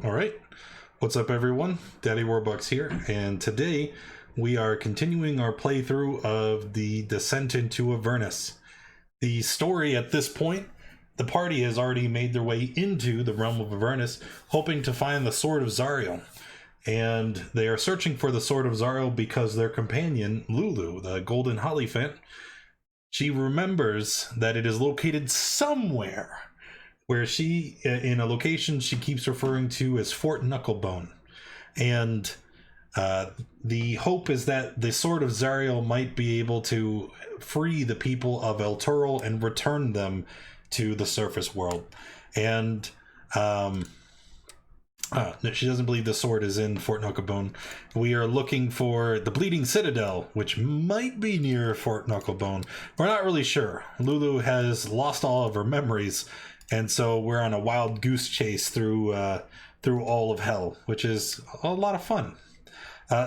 All right. What's up, everyone? Daddy Warbucks here, and today we are continuing our playthrough of the Descent into Avernus. The story at this point, the party has already made their way into the realm of Avernus, hoping to find the Sword of Zariel. And they are searching for the Sword of Zariel because their companion, Lulu, the Golden Hollyphant, she remembers that it is located somewhere where she, in a location she keeps referring to as Fort Knucklebone. And the hope is that the Sword of Zariel might be able to free the people of El Turil and return them to the surface world. And she doesn't believe the sword is in Fort Knucklebone. We are looking for the Bleeding Citadel, which might be near Fort Knucklebone. We're not really sure. Lulu has lost all of her memories, and so we're on a wild goose chase through all of hell, which is a lot of fun.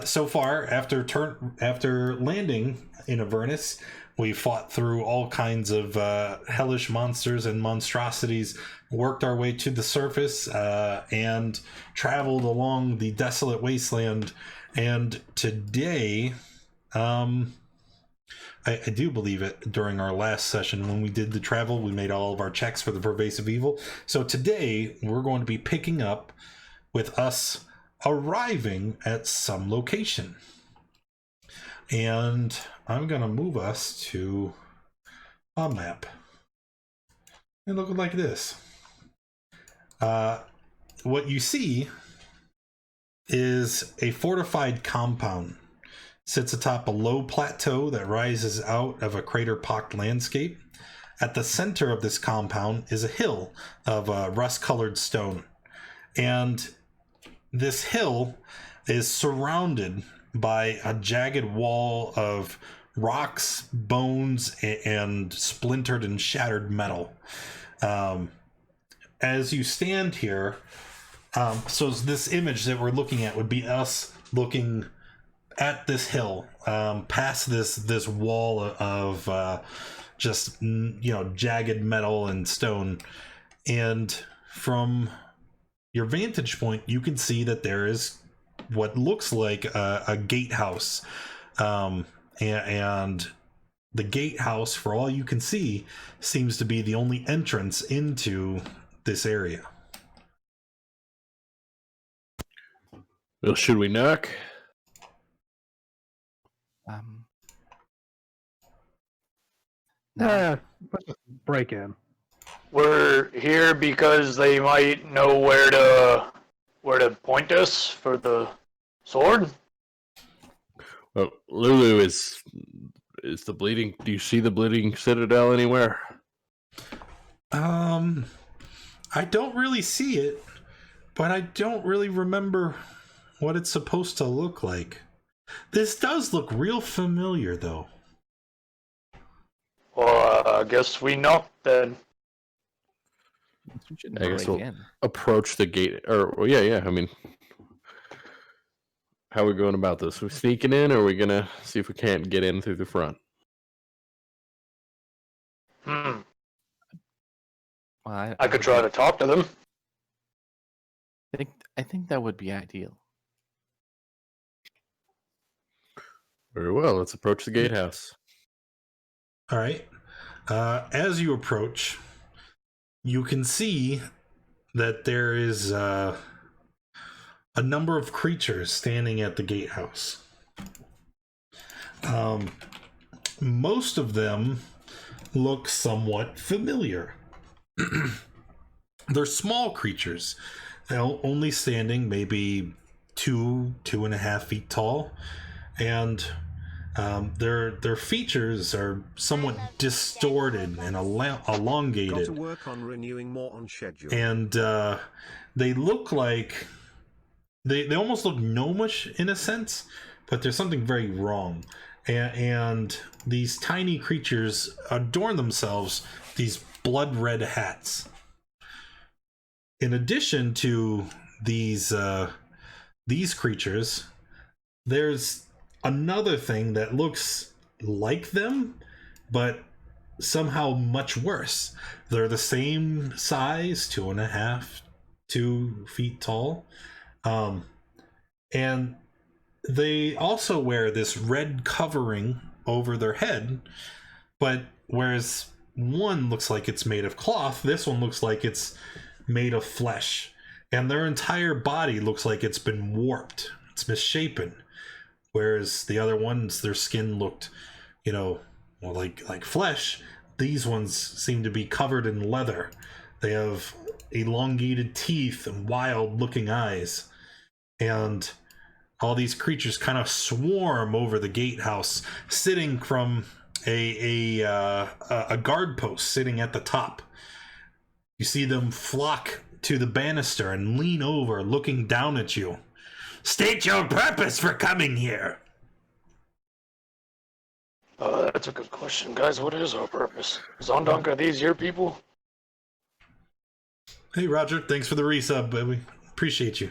So far, after landing in Avernus, we fought through all kinds of hellish monsters and monstrosities, worked our way to the surface, and traveled along the desolate wasteland. And today, I do believe it, during our last session when we did the travel, we made all of our checks for the pervasive evil. So today, we're going to be picking up with us arriving at some location. And I'm going to move us to a map. And look like this. What you see is a fortified compound. Sits atop a low plateau that rises out of a crater-pocked landscape. At the center of this compound is a hill of rust-colored stone. And this hill is surrounded by a jagged wall of rocks, bones, and splintered and shattered metal. As you stand here, so this image that we're looking at would be us looking at this hill, past this wall of just jagged metal and stone, and from your vantage point, you can see that there is what looks like a gatehouse, and the gatehouse, for all you can see, seems to be the only entrance into this area. Well, should we knock? Let's just break in. We're here because they might know where to point us for the sword. Well, Lulu is the bleeding. Do you see the Bleeding Citadel anywhere? I don't really see it, but I don't really remember what it's supposed to look like. This does look real familiar, though. Well, I guess we knock then. I guess we'll approach the gate. Yeah. I mean, how are we going about this? We sneaking in, or are we gonna see if we can't get in through the front? Well, I could try to talk to them. I think that would be ideal. Very well. Let's approach the gatehouse. All right. As you approach, you can see that there is a number of creatures standing at the gatehouse. Most of them look somewhat familiar. They're small creatures, only standing maybe 2.5 feet tall, and their features are somewhat distorted and elongated. Got to work on renewing more on schedule. And they look like they almost look gnomish in a sense, but there's something very wrong. And these tiny creatures adorn themselves with these blood red hats. In addition to these creatures, there's another thing that looks like them, but somehow much worse. They're the same size, 2.5 2 feet tall. And they also wear this red covering over their head, but whereas one looks like it's made of cloth, this one looks like it's made of flesh. And their entire body looks like it's been warped. It's misshapen. Whereas the other ones, their skin looked, you know, well, like flesh. These ones seem to be covered in leather. They have elongated teeth and wild-looking eyes. And all these creatures kind of swarm over the gatehouse, sitting from a guard post sitting at the top. You see them flock to the banister and lean over, looking down at you. State your purpose for coming here. That's a good question, guys. What is our purpose? Zondonk, are these your people? Hey, Roger. Thanks for the resub, but we appreciate you.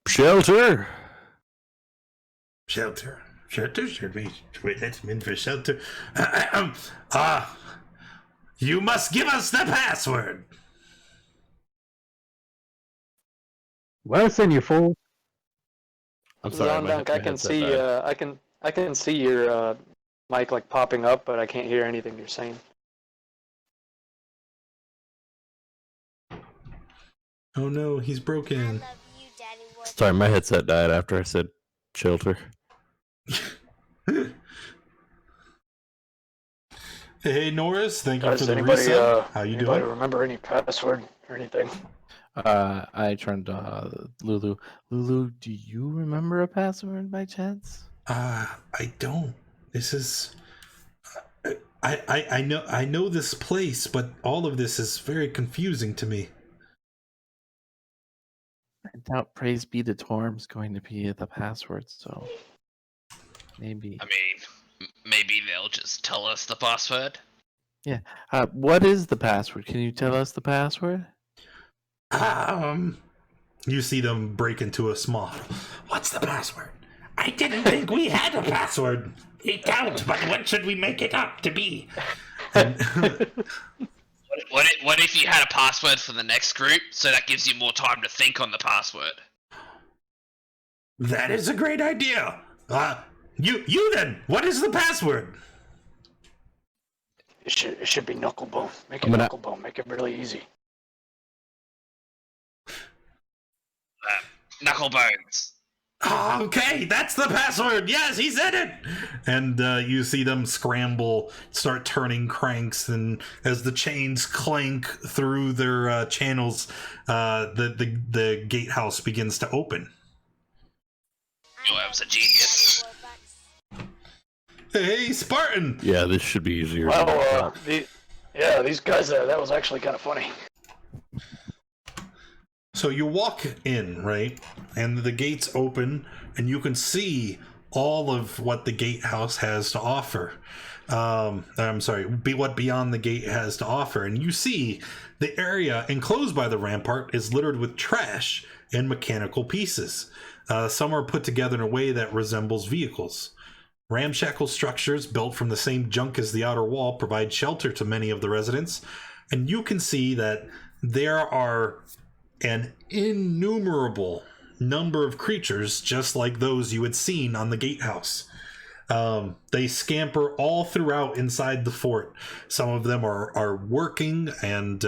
Shelter. Shelter. Should we let him in for shelter? You must give us the password. Listen, you fool. I'm sorry. Zondonk, I can see. I can see your mic like popping up, but I can't hear anything you're saying. Oh no, he's broken. Sorry, my headset died after I said shelter. Hey, Norris, thank you Does for the anybody, resub. How you anybody doing? remember any password or anything? I turned to Lulu. Lulu, do you remember a password by chance? I don't. This is. I know this place, but all of this is very confusing to me. I doubt Praise Be the Torm's going to be the password, so maybe. I mean, maybe they'll just tell us the password. Yeah. What is the password? Can you tell us the password? You see them break into a smile. What's the password? I didn't think we had a password. We don't, but what should we make it up to be? And What if you had a password for the next group, so that gives you more time to think on the password? that is a great idea. You then, what is the password? It should be Knucklebone. Make it Knucklebone. Make it really easy. Knucklebones. Okay, that's the password. Yes, he said it. And you see them scramble, start turning cranks, and as the chains clank through their channels, the gatehouse begins to open. I was a genius. Hey, Spartan! Yeah, this should be easier. Well, these guys, that was actually kind of funny. So you walk in, right? And the gates open, and you can see all of what the gatehouse has to offer. I'm sorry, what Beyond the Gate has to offer. And you see the area enclosed by the rampart is littered with trash and mechanical pieces. Some are put together in a way that resembles vehicles. Ramshackle structures built from the same junk as the outer wall provide shelter to many of the residents. And you can see that there are an innumerable number of creatures just like those you had seen on the gatehouse. They scamper all throughout inside the fort. Some of them are working, and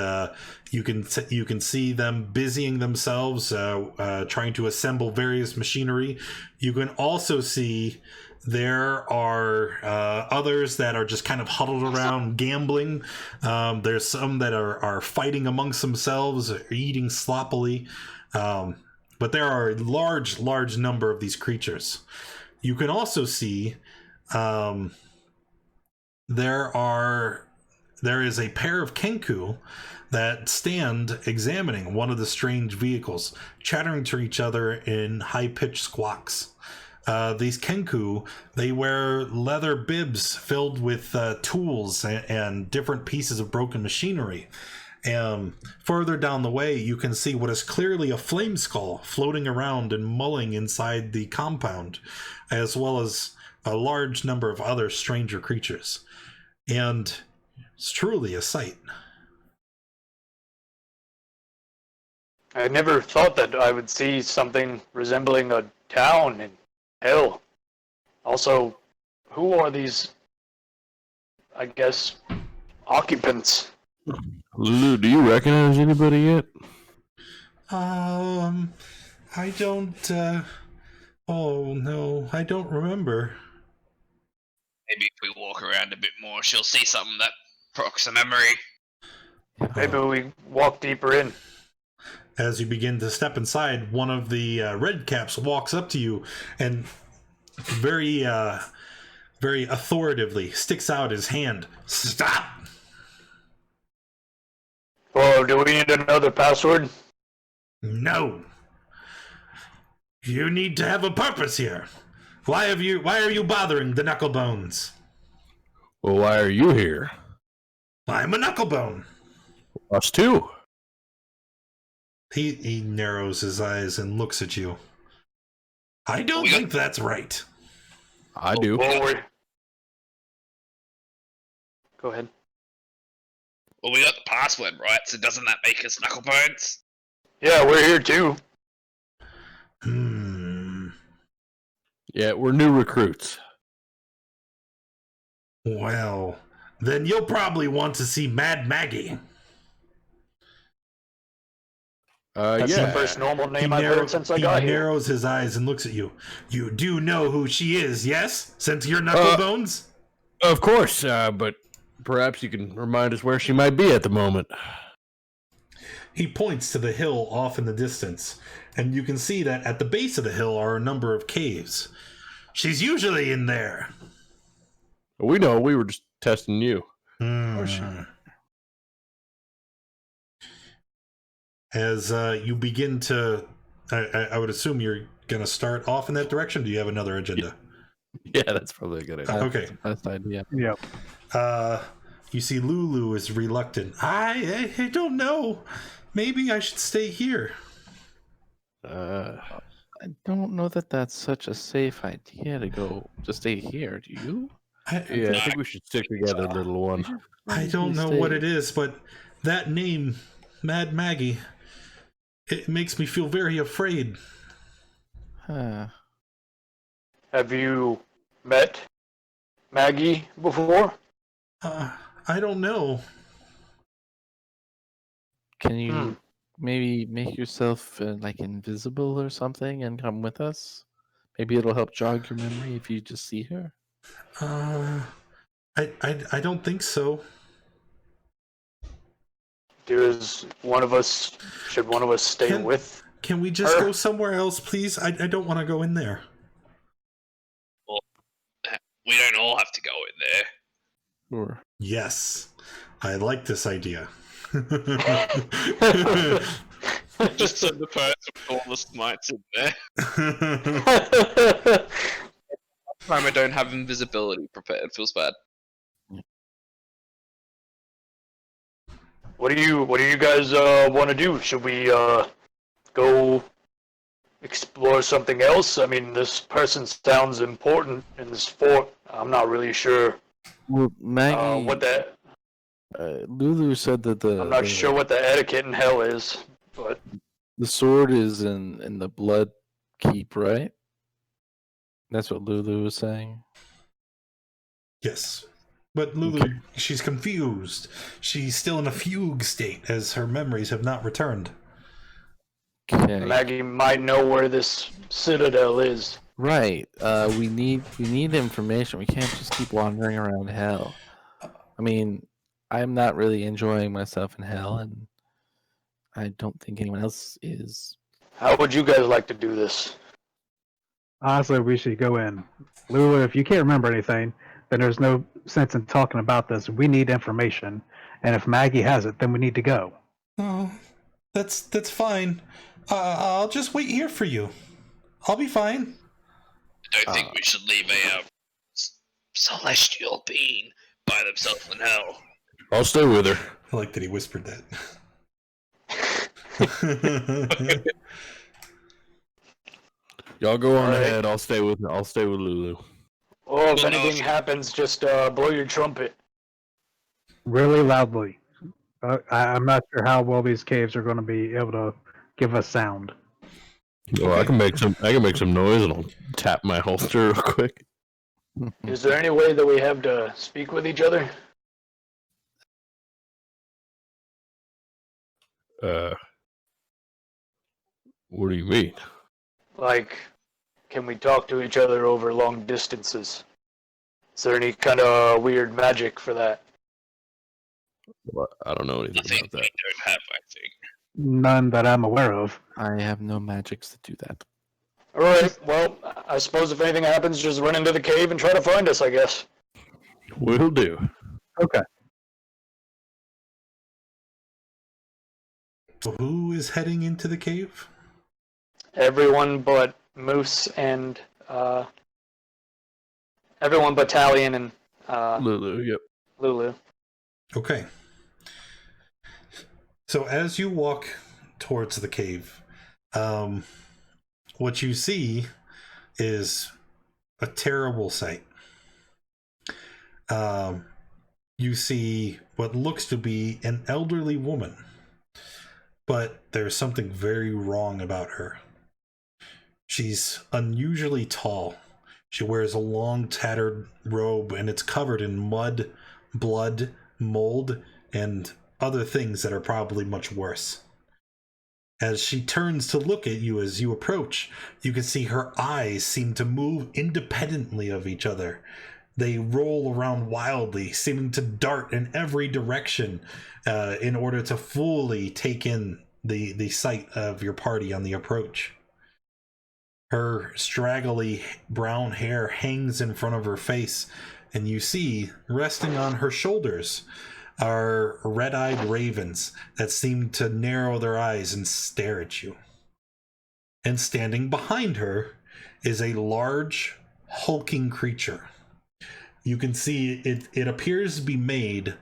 you can see them busying themselves trying to assemble various machinery. You can also see there are others that are just kind of huddled around gambling. There's some that are fighting amongst themselves, eating sloppily. But there are a large number of these creatures. You can also see there is a pair of Kenku that stand examining one of the strange vehicles, chattering to each other in high-pitched squawks. These Kenku, they wear leather bibs filled with tools and different pieces of broken machinery. Further down the way, you can see what is clearly a flame skull floating around and mulling inside the compound, as well as a large number of other stranger creatures. And it's truly a sight. I never thought that I would see something resembling a town in hell. Also, who are these, I guess, occupants? Lulu, do you recognize anybody yet? I don't, oh no, I don't remember. Maybe if we walk around a bit more, she'll see something that procs a memory. Maybe we walk deeper in. As you begin to step inside, one of the red caps walks up to you and very authoritatively sticks out his hand. Stop! Oh, do we need another password? No. You need to have a purpose here. Why are you bothering the Knucklebones? Well, why are you here? I'm a Knucklebone. Us too. He narrows his eyes and looks at you. I don't think that's right. I do. Well, go ahead. Well, we got the password, right? So doesn't that make us Knucklebones? Yeah, we're here too. Yeah, we're new recruits. Well, then you'll probably want to see Mad Maggie. That's Yeah. the first normal name I've heard since I got He here. narrows his eyes and looks at you. You do know who she is, yes? Since you're Knucklebones? Of course, but perhaps you can remind us where she might be at the moment. He points to the hill off in the distance, and you can see that at the base of the hill are a number of caves. She's usually in there. We know, we were just testing you. As you begin to, I would assume you're going to start off in that direction. Do you have another agenda? Yeah, that's probably a good idea. Okay. Best idea. Yep. You see Lulu is reluctant. I don't know. Maybe I should stay here. I don't know that that's such a safe idea to stay here. Do you? Yeah, I think we should stick together, little one. I don't know what it is, but that name, Mad Maggie, it makes me feel very afraid. Huh. Have you met Maggie before? I don't know. Can you maybe make yourself like invisible or something and come with us? Maybe it'll help jog your memory if you just see her. I don't think so. Should one of us stay with? Can we just her? go somewhere else, please? I don't want to go in there. We don't all have to go in there. Sure. Yes, I like this idea. Just send the person with all the smites in there. Time I don't have invisibility prepared. Feels bad. What do you guys want to do? Should we go explore something else? I mean, this person sounds important in this fort. I'm not really sure Well, Maggie, what that. Lulu said that I'm not sure what the etiquette in hell is, but the sword is in the blood keep, right? That's what Lulu was saying. Yes. But Lulu, she's confused. She's still in a fugue state as her memories have not returned. Okay. Maggie might know where this citadel is. Right. We need information. We can't just keep wandering around hell. I mean, I'm not really enjoying myself in hell, and I don't think anyone else is. How would you guys like to do this? Honestly, we should go in. Lulu, if you can't remember anything, then there's no sense in talking about this. We need information. And if Maggie has it, then we need to go. Oh, that's fine. I'll just wait here for you. I'll be fine. I don't think we should leave a celestial being by themselves in hell. I'll stay with her. I like that he whispered that. Y'all go on Alright. ahead. I'll stay with Lulu. Oh, if Well, no, anything happens, just blow your trumpet. Really loudly. I'm not sure how well these caves are going to be able to give us sound. Well, I can make some noise, and I'll tap my holster real quick. Is there any way that we have to speak with each other? What do you mean? Like, can we talk to each other over long distances? Is there any kind of weird magic for that? Well, I don't know anything Nothing about we that. don't have, I think. None that I'm aware of. I have no magics to do that. All right. Well, I suppose if anything happens, just run into the cave and try to find us, I guess. Will do. Okay. So who is heading into the cave? Everyone but Moose and everyone but Talion and Lulu, yep. Lulu. Okay. So as you walk towards the cave, what you see is a terrible sight. You see what looks to be an elderly woman, but there's something very wrong about her. She's unusually tall. She wears a long, tattered robe, and it's covered in mud, blood, mold, and other things that are probably much worse. As she turns to look at you as you approach, you can see her eyes seem to move independently of each other. They roll around wildly, seeming to dart in every direction in order to fully take in the sight of your party on the approach. Her straggly brown hair hangs in front of her face, and you see, resting on her shoulders, are red-eyed ravens that seem to narrow their eyes and stare at you. And standing behind her is a large, hulking creature. You can see it appears to be made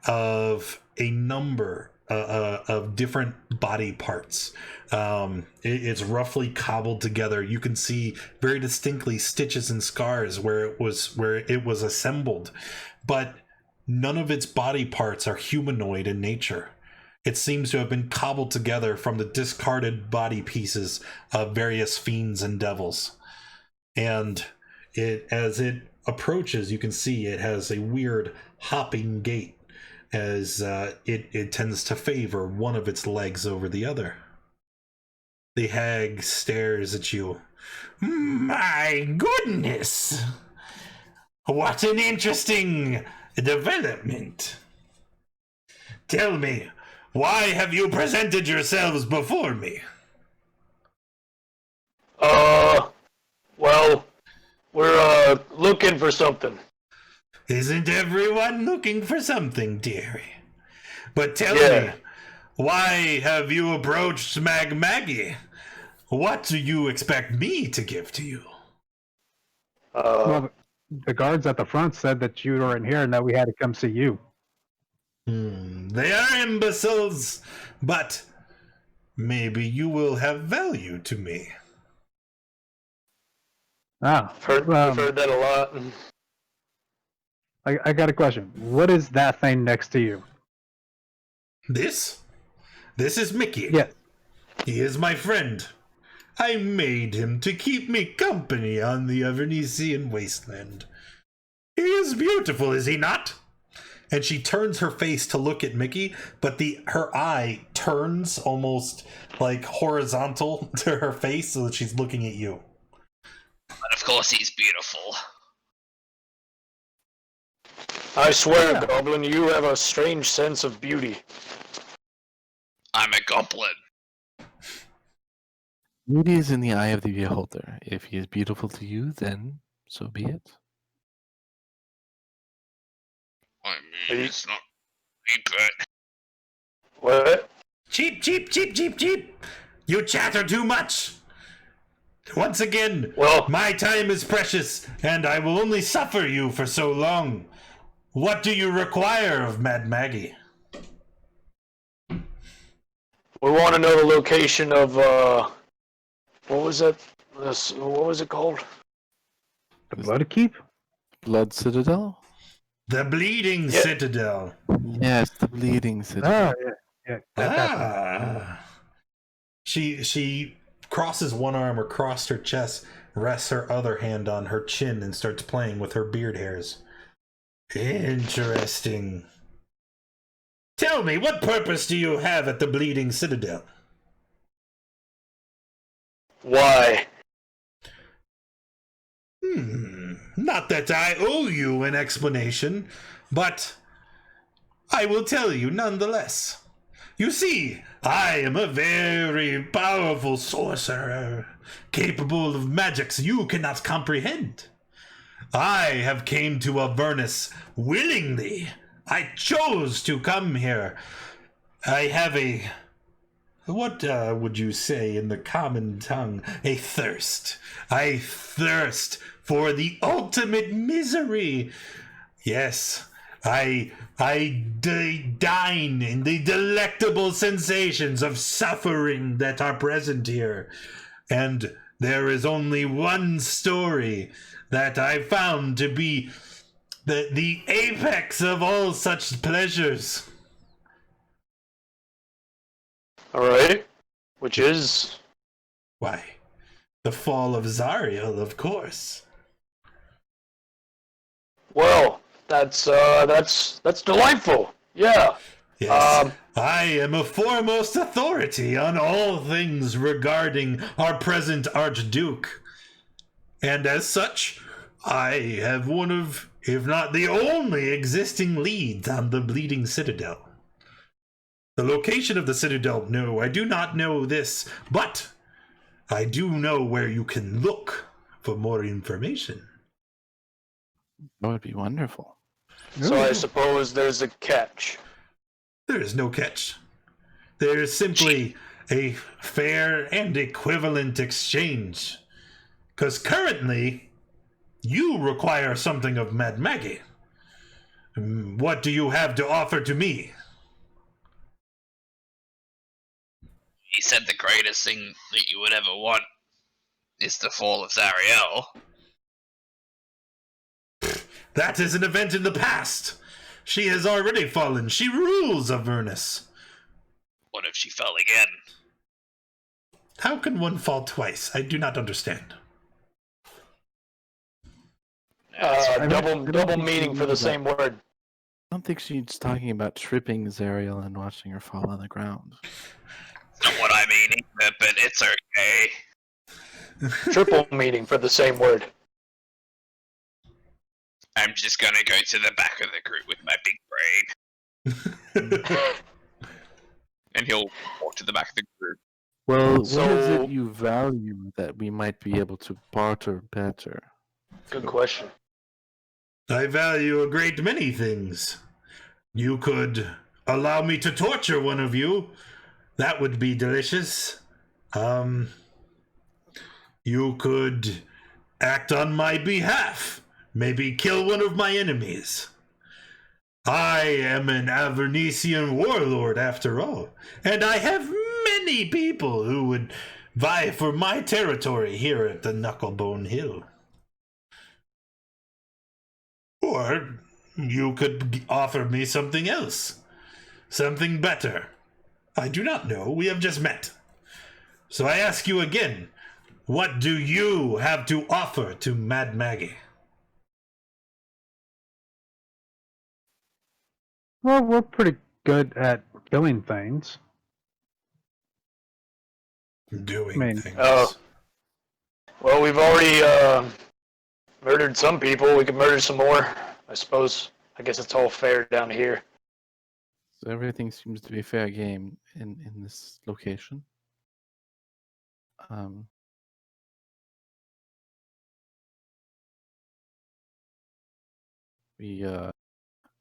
of a number of different body parts. It's roughly cobbled together. You can see very distinctly stitches and scars where it was assembled, but none of its body parts are humanoid in nature. It seems to have been cobbled together from the discarded body pieces of various fiends and devils. And as it approaches, you can see it has a weird hopping gait as it tends to favor one of its legs over the other. The hag stares at you. My goodness! What an interesting development. Tell me, why have you presented yourselves before me? Well, we're looking for something. Isn't everyone looking for something, dearie? But tell me, why have you approached Maggie? What do you expect me to give to you? Well, the guards at the front said that you were in here and that we had to come see you. They are imbeciles, but maybe you will have value to me. Ah, We've heard that a lot. I got a question. What is that thing next to you? This is Mickey. Yes. He is my friend. I made him to keep me company on the Avernesian wasteland. He is beautiful, is he not? And she turns her face to look at Mickey, but her eye turns almost like horizontal to her face so that she's looking at you. And of course he's beautiful. I swear, Goblin, you have a strange sense of beauty. I'm a goblin. Beauty is in the eye of the beholder. If he is beautiful to you, then so be it. I mean, it's not cheap, but What? Cheap, cheap, cheap, cheap, cheap! You chatter too much! Once again, Well, my time is precious, and I will only suffer you for so long. What do you require of Mad Maggie? we want to know the location of, what was it? What was it called? The Blood Keep? Blood Citadel? The Bleeding Citadel. Yes, the Bleeding Citadel. Oh, yeah. That thing. Ah. She crosses one arm across her chest, rests her other hand on her chin, and starts playing with her beard hairs. Interesting. Tell me, what purpose do you have at the Bleeding Citadel? Why? Not that I owe you an explanation, but I will tell you nonetheless. You see, I am a very powerful sorcerer, capable of magics you cannot comprehend. I have came to Avernus willingly. I chose to come here. I have a... What would you say in the common tongue? A thirst. I thirst for the ultimate misery. Yes, I dine in the delectable sensations of suffering that are present here. And there is only one story that I found to be the apex of all such pleasures. Alright. Which is? Why, the fall of Zariel, of course. Well, that's delightful. Yeah. Yes, I am a foremost authority on all things regarding our present Archduke. And as such, I have one of, if not the only, existing leads on the Bleeding Citadel. The location of the Citadel, no, I do not know this, but I do know where you can look for more information. That would be wonderful. So I suppose there's a catch. There is no catch. There is simply a fair and equivalent exchange. Because currently, you require something of Mad Maggie. What do you have to offer to me? He said the greatest thing that you would ever want is the fall of Zariel. That is an event in the past. She has already fallen. She rules Avernus. What if she fell again? How can one fall twice? I do not understand. Double meaning for the same word. I don't think she's talking about tripping Zariel and watching her fall on the ground. Not what I mean either, but it's okay. Triple meaning for the same word. I'm just gonna go to the back of the group with my big brain. And he'll walk to the back of the group. Well, what is So- it you value that we might be able to barter better? Good question. I value a great many things. You could allow me to torture one of you. That would be delicious. You could act on my behalf. Maybe kill one of my enemies. I am an Avernesian warlord after all, and I have many people who would vie for my territory here at the Knucklebone Hill. Or you could offer me something else. Something better. I do not know. We have just met. So I ask you again, what do you have to offer to Mad Maggie? Well, we're pretty good at killing things. Doing I mean, things. Well, we've already murdered some people. We could murder some more. I suppose. I guess it's all fair down here. So everything seems to be fair game in this location.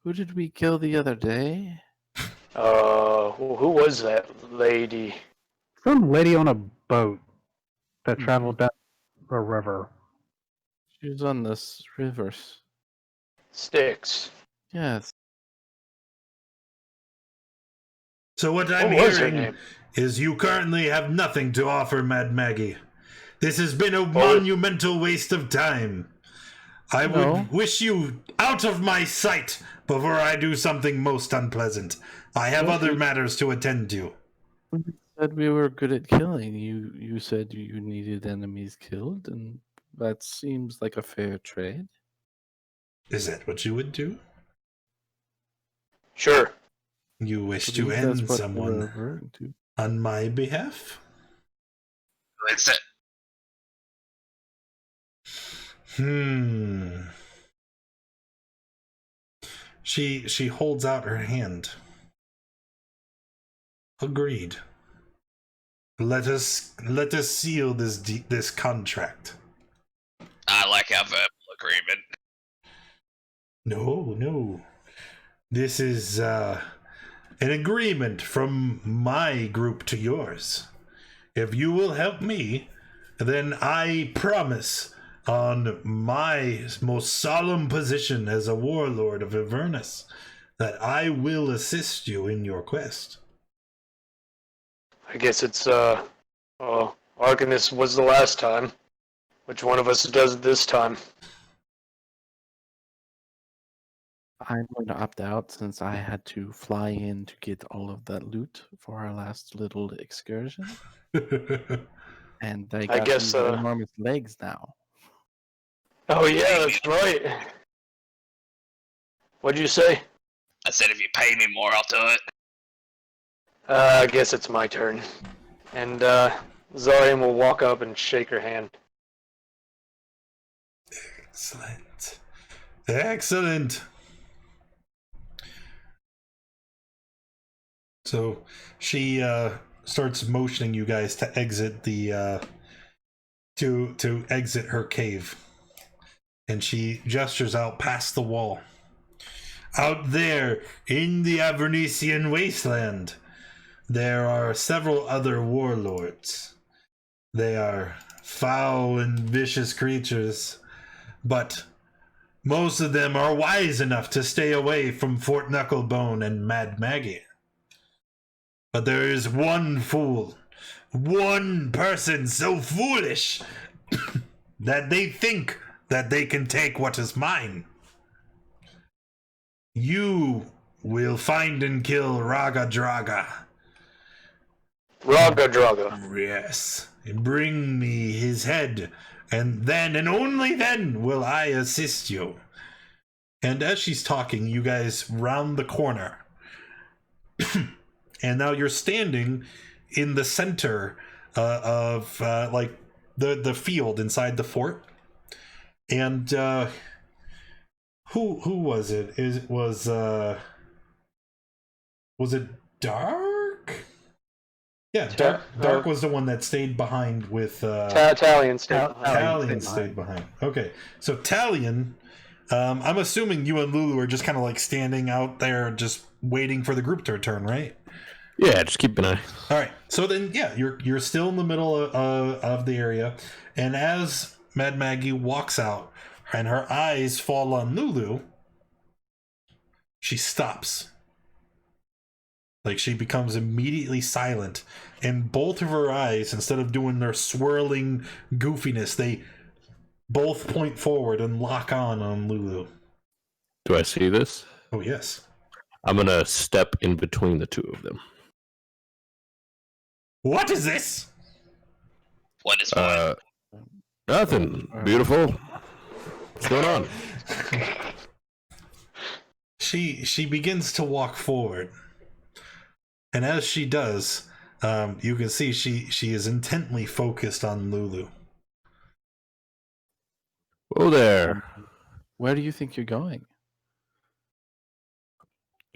Who did we kill the other day? Who was that lady? some lady on a boat that traveled down a river. She was on this rivers. Styx. Yes. So what I'm What was her hearing name? is you currently have nothing to offer Mad Maggie. This has been a monumental waste of time. I No. would wish you out of my sight before I do something most unpleasant. I have Well, other you- matters to attend to. said we were good at killing. You said you needed enemies killed, and that seems like a fair trade. Is that what you would do? Sure. You wish I to believe that's end what you were someone referring to. on my behalf? That's it. She holds out her hand. Agreed. Let us seal this contract. I like our verbal agreement. No. This is an agreement from my group to yours. If you will help me, then I promise on my most solemn position as a warlord of Avernus that I will assist you in your quest. I guess it's, Arcanus was the last time. Which one of us does it this time? I'm going to opt out since I had to fly in to get all of that loot for our last little excursion. And I got guess, these enormous legs now. Oh yeah, that's right. What'd you say? I said if you pay me more, I'll do it. I guess it's my turn. And, Zarian will walk up and shake her hand. Excellent. So she starts motioning you guys to exit the to exit her cave, and she gestures out past the wall. Out there in the Avernesian wasteland, there are several other warlords. They are foul and vicious creatures, but most of them are wise enough to stay away from Fort Knucklebone and Mad Maggie. But there is one fool, one person so foolish that they think that they can take what is mine. You will find and kill Raga Draga. Raga Draga. Yes. Bring me his head, and then and only then will I assist you. And as she's talking, you guys round the corner. And now you're standing in the center of like the field inside the fort. And who was it? Was it Dark? Yeah, Dark was the one that stayed behind with Talion stayed behind. Talion stayed behind. Okay, so Talion, I'm assuming you and Lulu are just kind of like standing out there, just waiting for the group to return, right? Yeah, just keep an eye. All right. So then, yeah, you're still in the middle of the area, and as Mad Maggie walks out, and her eyes fall on Lulu, she stops. Like, she becomes immediately silent, and both of her eyes, instead of doing their swirling goofiness, they both point forward and lock on Lulu. Do I see this? Oh, yes. I'm gonna step in between the two of them. What is this? What is what? Nothing. Beautiful. What's going on? She begins to walk forward, and as she does, you can see she is intently focused on Lulu. Whoa there. Where do you think you're going?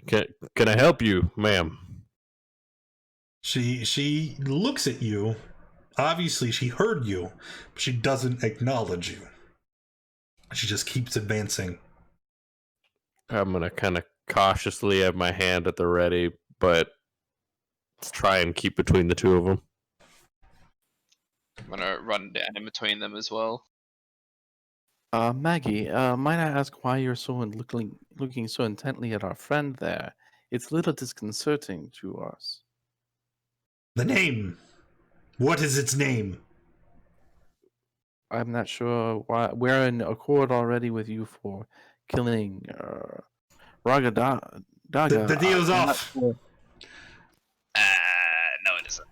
Can I help you, ma'am? She looks at you. Obviously, she heard you, but she doesn't acknowledge you. She just keeps advancing. I'm gonna kind of cautiously have my hand at the ready, but try and keep between the two of them. I'm gonna run down in between them as well. Maggie, might I ask why you're looking so intently at our friend there? It's a little disconcerting to us. The name. What is its name? I'm not sure why. We're in accord already with you for killing Daga. The deal's I'm not off. sure. No, it isn't.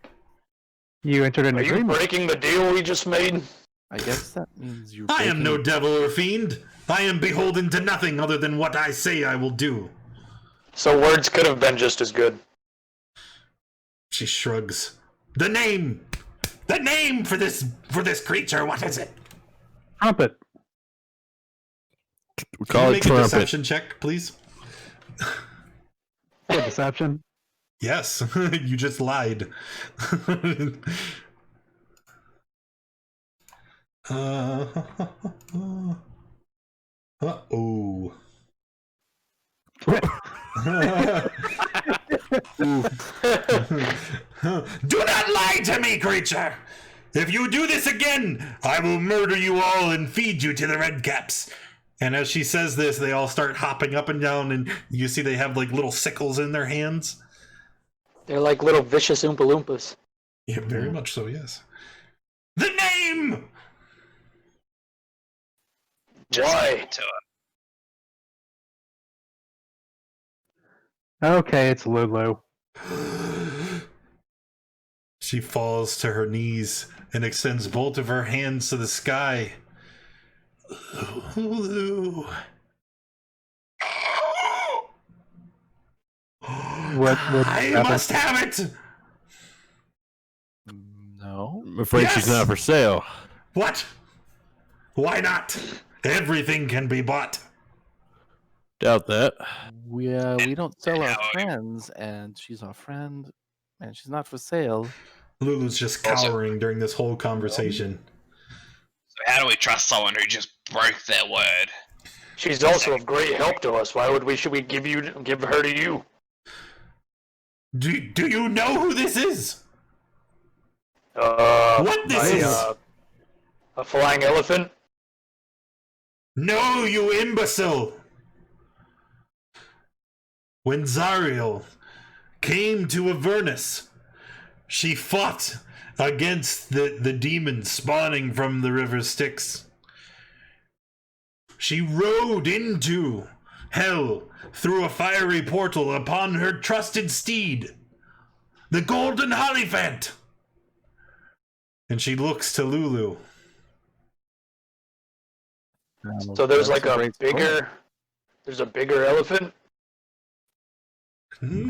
You entered an Are you agreement. breaking the deal we just made? I guess that means you're. I am breaking- no devil or fiend. I am beholden to nothing other than what I say I will do. So words could have been just as good. She shrugs. The name! The name for this creature, what is it? Trumpet. We Can call you it make a trumpet. deception check, please? What deception? Yes, you just lied. Uh-oh. Do not lie to me, creature! If you do this again, I will murder you all and feed you to the redcaps. And as she says this, they all start hopping up and down, and you see they have like little sickles in their hands. They're like little vicious Oompa Loompas. Yeah, very much so, yes. The name! Just Why? give it to her. Okay, it's Lulu. She falls to her knees and extends both of her hands to the sky. Lulu. What I happened? must have it! No. I'm afraid she's Yes! not for sale. What? Why not? Everything can be bought. Doubt that. We don't sell our How- friends, and she's our friend, and she's not for sale. Lulu's just Also- cowering during this whole conversation. So how do we trust someone who just broke their word? She's also of great help to us. Why should we give her to you? Do you know who this is? What this is? A flying elephant? No, you imbecile! When Zariel came to Avernus, she fought against the demons spawning from the river Styx. She rode into hell through a fiery portal upon her trusted steed, the golden Hollyphant. And she looks to Lulu. So there's That's like a great story. bigger, there's a bigger elephant.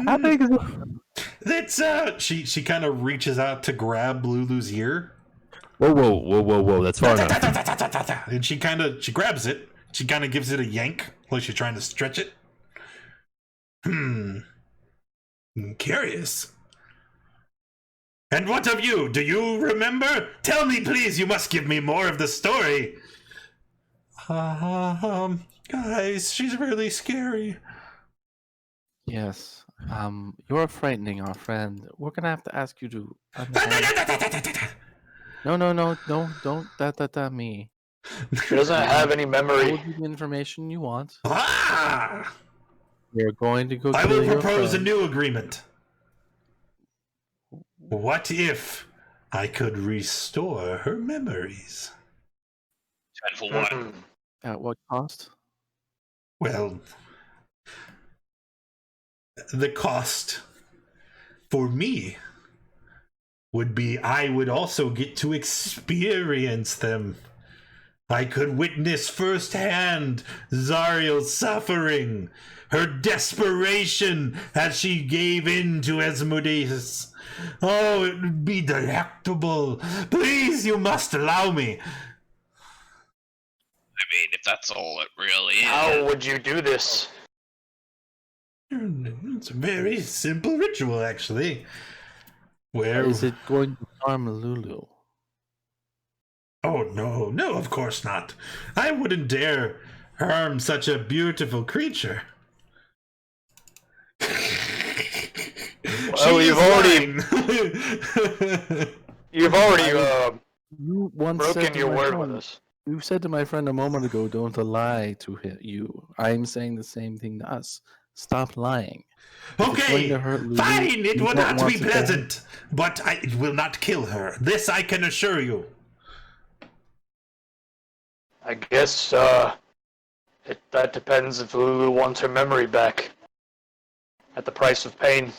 How big is it? It's she kind of reaches out to grab Lulu's ear. Whoa. That's far enough. And she grabs it. She kind of gives it a yank, like she's trying to stretch it. Curious. And what of you? Do you remember? Tell me, please. You must give me more of the story. Guys, she's really scary. Yes. You're frightening our friend. We're gonna have to ask you to. No, don't that me. She doesn't have any I will memory. give you the information you want. Ah! We're going to go. I kill will your propose a friend. new agreement. What if I could restore her memories? And for what? Mm. At what cost? Well, the cost for me would be I would also get to experience them. I could witness firsthand Zariel's suffering, her desperation as she gave in to Asmodeus. Oh, it would be delectable. Please, you must allow me. I mean, if that's all it really is. How would you do this? It's a very simple ritual, actually. Where Is it going to harm Lulu? Oh, no, of course not. I wouldn't dare harm such a beautiful creature. Well, you've already You once said broken to your my word friend- with us. You said to my friend a moment ago, "Don't lie to you." I'm saying the same thing to us. Stop lying. If it's going Okay, to hurt Lulu, fine, it you will don't not want be to die. pleasant, but it will not kill her. This I can assure you. I guess that depends if Lulu wants her memory back. At the price of pain.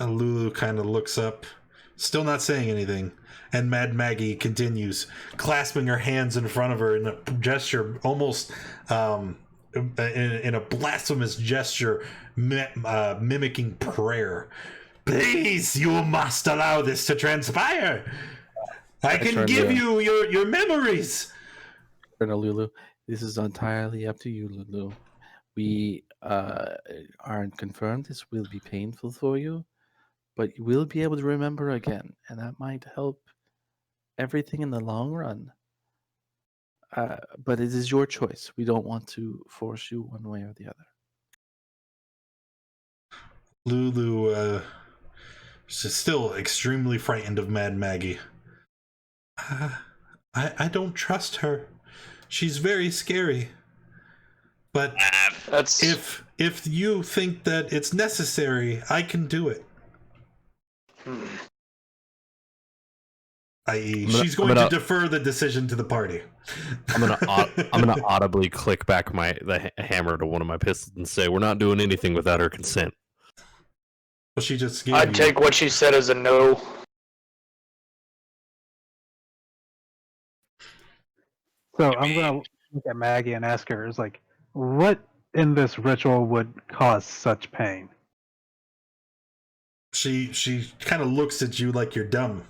Lulu kind of looks up, still not saying anything, and Mad Maggie continues, clasping her hands in front of her in a gesture almost in a blasphemous gesture, mimicking prayer. Please, you must allow this to transpire. I can give you your memories. Lulu, this is entirely up to you, Lulu. We aren't confirmed this will be painful for you, but you will be able to remember again, and that might help everything in the long run. But it is your choice. We don't want to force you one way or the other. Lulu is still extremely frightened of Mad Maggie. I don't trust her. She's very scary. But if you think that it's necessary, I can do it. I.e., she's going to defer the decision to the party. I'm gonna audibly click back the hammer to one of my pistols and say, "We're not doing anything without her consent." Well, she just gave I'd take what she said as a no. So I'm gonna look at Maggie and ask her, "Is like, what in this ritual would cause such pain?" She kind of looks at you like you're dumb.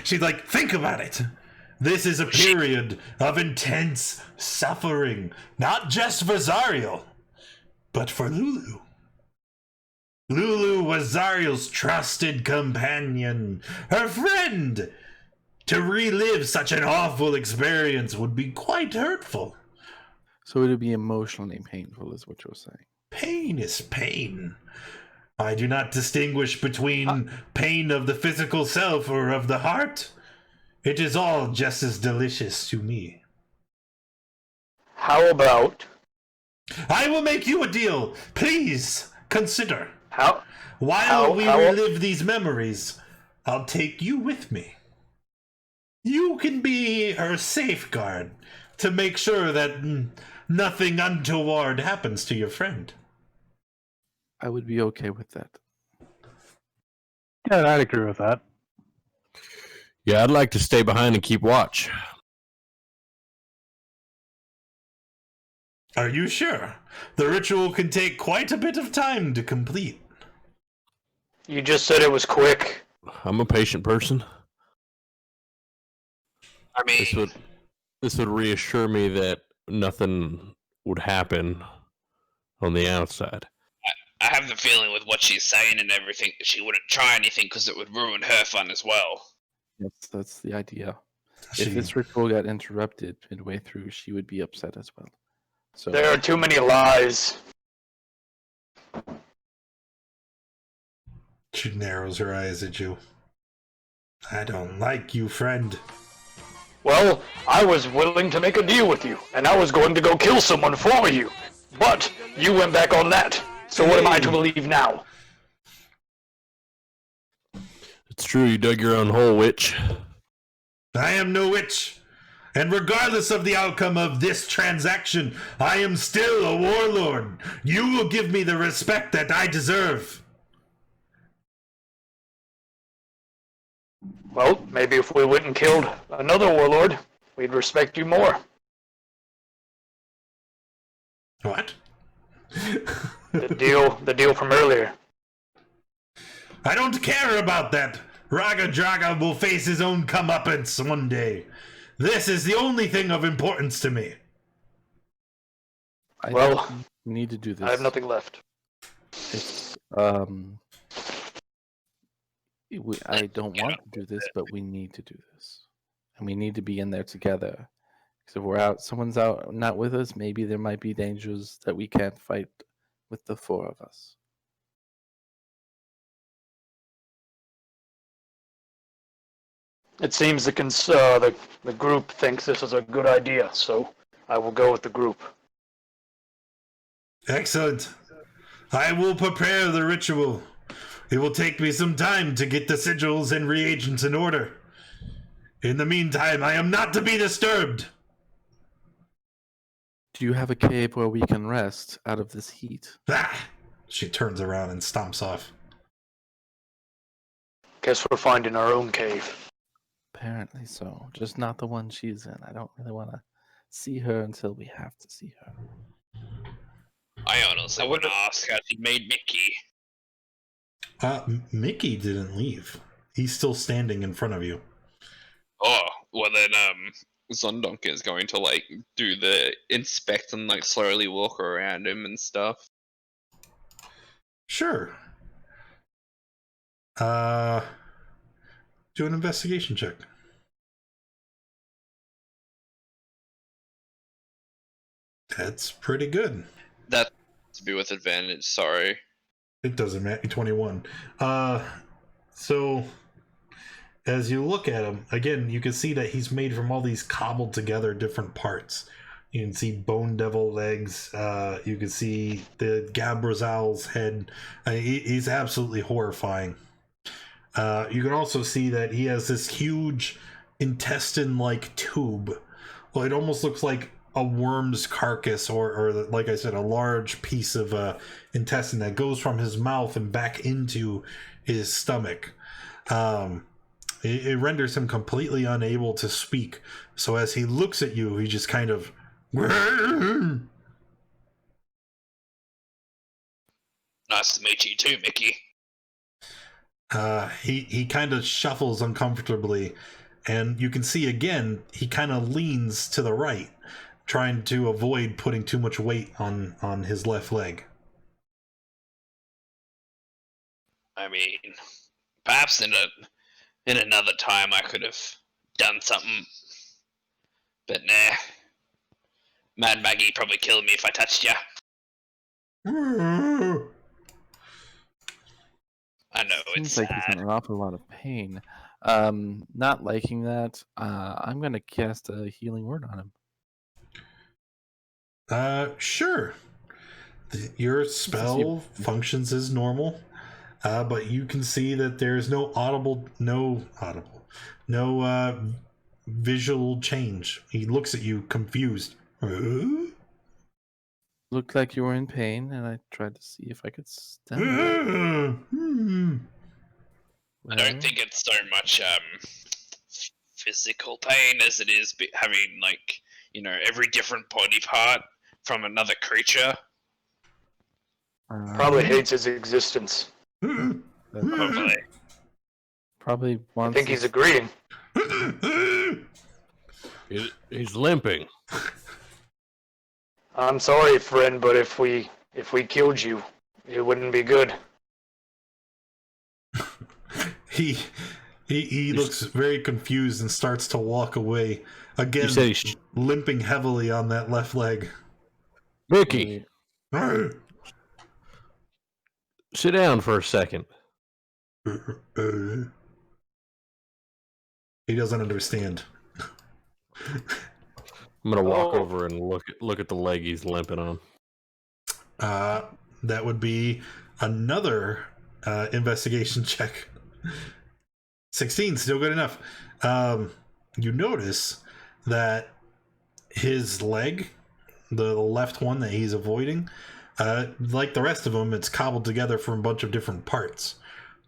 She's like, think about it. This is a period of intense suffering, not just for Zariel, but for Lulu. Lulu was Zariel's trusted companion, her friend. To relive such an awful experience would be quite hurtful. So it would be emotionally painful, is what you're saying. Pain is pain. I do not distinguish between pain of the physical self or of the heart. It is all just as delicious to me. How about... I will make you a deal. Please, consider. While we relive these memories, I'll take you with me. You can be her safeguard to make sure that nothing untoward happens to your friend. I would be okay with that. Yeah, I'd agree with that. Yeah, I'd like to stay behind and keep watch. Are you sure? The ritual can take quite a bit of time to complete. You just said it was quick. I'm a patient person. I mean, this would reassure me that nothing would happen on the outside. I have the feeling with what she's saying and everything that she wouldn't try anything because it would ruin her fun as well. Yes, that's the idea. If this ritual got interrupted midway through, she would be upset as well. So there are too many lies. She narrows her eyes at you. I don't like you, friend. Well, I was willing to make a deal with you, and I was going to go kill someone for you. But you went back on that. So what am I to believe now? It's true, you dug your own hole, witch. I am no witch. And regardless of the outcome of this transaction, I am still a warlord. You will give me the respect that I deserve. Well, maybe if we went and killed another warlord, we'd respect you more. What? The deal from earlier. I don't care about that. Raga Draga will face his own comeuppance one day. This is the only thing of importance to me. We need to do this. I have nothing left. It's, I don't want to do this, but we need to do this. And we need to be in there together. Because if we're out, someone's out not with us, maybe there might be dangers that we can't fight with the four of us. It seems the group thinks this is a good idea, so I will go with the group. Excellent. I will prepare the ritual. It will take me some time to get the sigils and reagents in order. In the meantime, I am not to be disturbed. Do you have a cave where we can rest out of this heat? Ah! She turns around and stomps off. Guess we're finding our own cave. Apparently so. Just not the one she's in. I don't really want to see her until we have to see her. I honestly want to ask how she made Mickey. Mickey didn't leave. He's still standing in front of you. Oh, well then, Zondonk is going to, like, do the inspect and, like, slowly walk around him and stuff. Sure. Do an investigation check. That's pretty good. That to be with advantage, sorry. It doesn't matter. 21. So as you look at him, again, you can see that he's made from all these cobbled together different parts. You can see bone devil legs. You can see the Gabrazal's head. He's absolutely horrifying. You can also see that he has this huge intestine-like tube. Well, it almost looks like a worm's carcass, or like I said, a large piece of intestine that goes from his mouth and back into his stomach. It renders him completely unable to speak. So as he looks at you, he just kind of... Nice to meet you too, Mickey. He kind of shuffles uncomfortably, and you can see again, he kind of leans to the right, trying to avoid putting too much weight on his left leg. I mean, perhaps in another time I could have done something, but nah. Mad Maggie probably killed me if I touched ya. I know Seems it's like sad. he's in an awful lot of pain. Not liking that. I'm gonna cast a healing word on him. Sure. Your spell functions as normal, but you can see that there's no visual change. He looks at you confused. Looked like you were in pain, and I tried to see if I could stem it. I don't think it's so much physical pain as it is having, like, you know, every different body part from another creature. Probably hates his existence. Probably. Probably I wants. think he's agreeing. He's limping. I'm sorry, friend, but if we killed you, it wouldn't be good. He looks very confused and starts to walk away. Again, You said he's limping heavily on that left leg. Mickey. Sit down for a second. He doesn't understand. I'm gonna walk over and look at the leg he's limping on. That would be another investigation check. 16, still good enough. You notice that his leg, the left one that he's avoiding, like the rest of them, it's cobbled together from a bunch of different parts.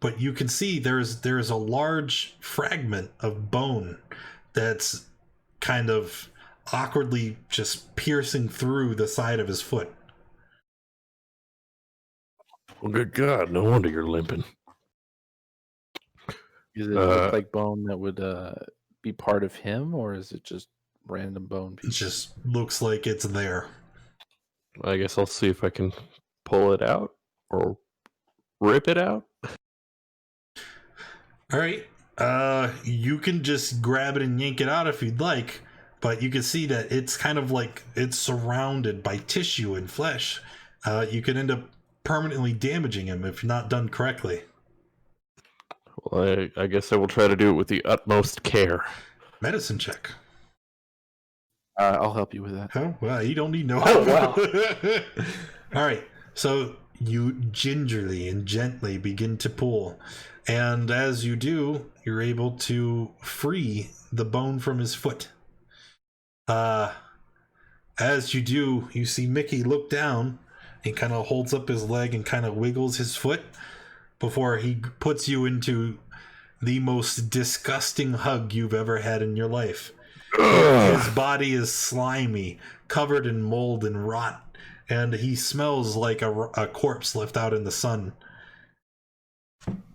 But you can see there's a large fragment of bone that's kind of awkwardly just piercing through the side of his foot. Oh, good God, no wonder you're limping. Does it look like bone that would be part of him, or is it just random bone It pieces? just looks like it's there. I guess I'll see if I can pull it out or rip it out. All right. You can just grab it and yank it out if you'd like, but you can see that it's kind of like it's surrounded by tissue and flesh. You could end up permanently damaging him if not done correctly. Well, I guess I will try to do it with the utmost care. Medicine check. I'll help you with that. Oh, well, you don't need no Oh, help. wow. All right. So you gingerly and gently begin to pull. And as you do, you're able to free the bone from his foot. As you do, you see Mickey look down. He kind of holds up his leg and kind of wiggles his foot before he puts you into the most disgusting hug you've ever had in your life. His body is slimy, covered in mold and rot, and he smells like a corpse left out in the sun.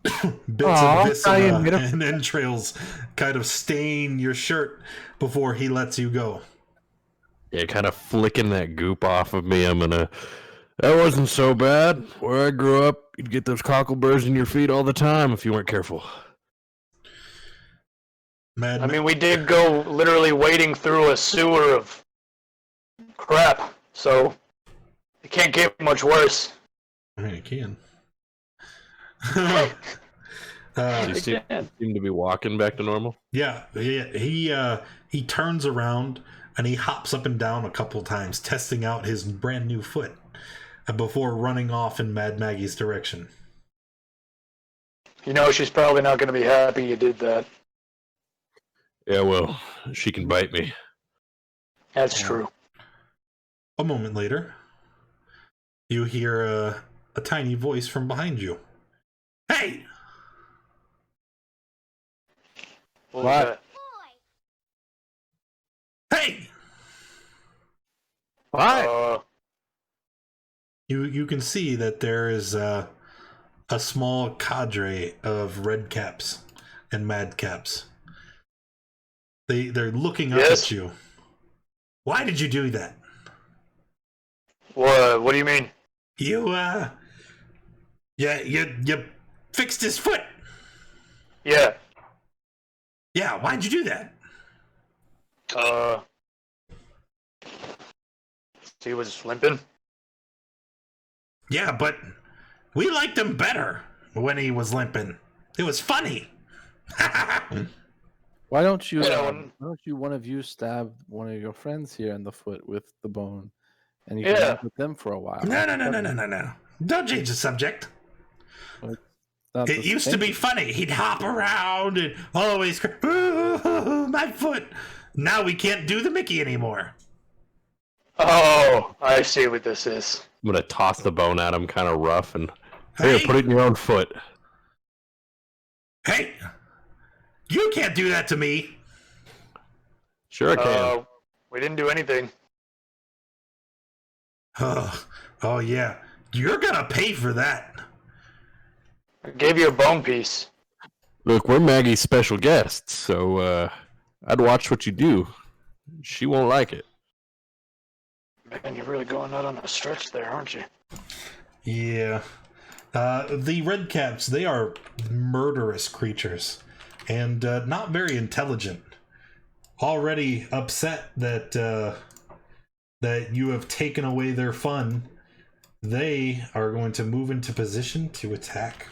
Bits of viscera and entrails kind of stain your shirt before he lets you go. Yeah, kind of flicking that goop off of me. That wasn't so bad. Where I grew up, you'd get those cockleburrs in your feet all the time if you weren't careful. I mean, we did go literally wading through a sewer of crap, so it can't get much worse. I mean, it can. You seem to be walking back to normal. Yeah, he turns around and he hops up and down a couple times, testing out his brand new foot before running off in Mad Maggie's direction. You know, she's probably not going to be happy you did that. Yeah, well, she can bite me. That's true. A moment later, you hear a tiny voice from behind you. Hey! What? Hey! What? You can see that there is a small cadre of red caps and mad caps. They're looking up at you. Why did you do that? What do you mean? You fixed his foot. Yeah. Yeah, why'd you do that? He was limping. Yeah, but we liked him better when he was limping. It was funny. Why don't you one of you stab one of your friends here in the foot with the bone, and you can work with them for a while? No. Don't change the subject. It used to be funny. He'd hop around and always cry, ooh, my foot. Now we can't do the Mickey anymore. Oh, I see what this is. I'm gonna toss the bone at him, kind of rough, and here, put it in your own foot. Hey, you can't do that to me. Sure I can. We didn't do anything. Oh yeah, you're gonna pay for that. I gave you a bone piece. Look, we're Maggie's special guests, so I'd watch what you do. She won't like it. Man, you're really going out on a stretch there, aren't you? Yeah. The red caps, they are murderous creatures and not very intelligent. Already upset that that you have taken away their fun, they are going to move into position to attack.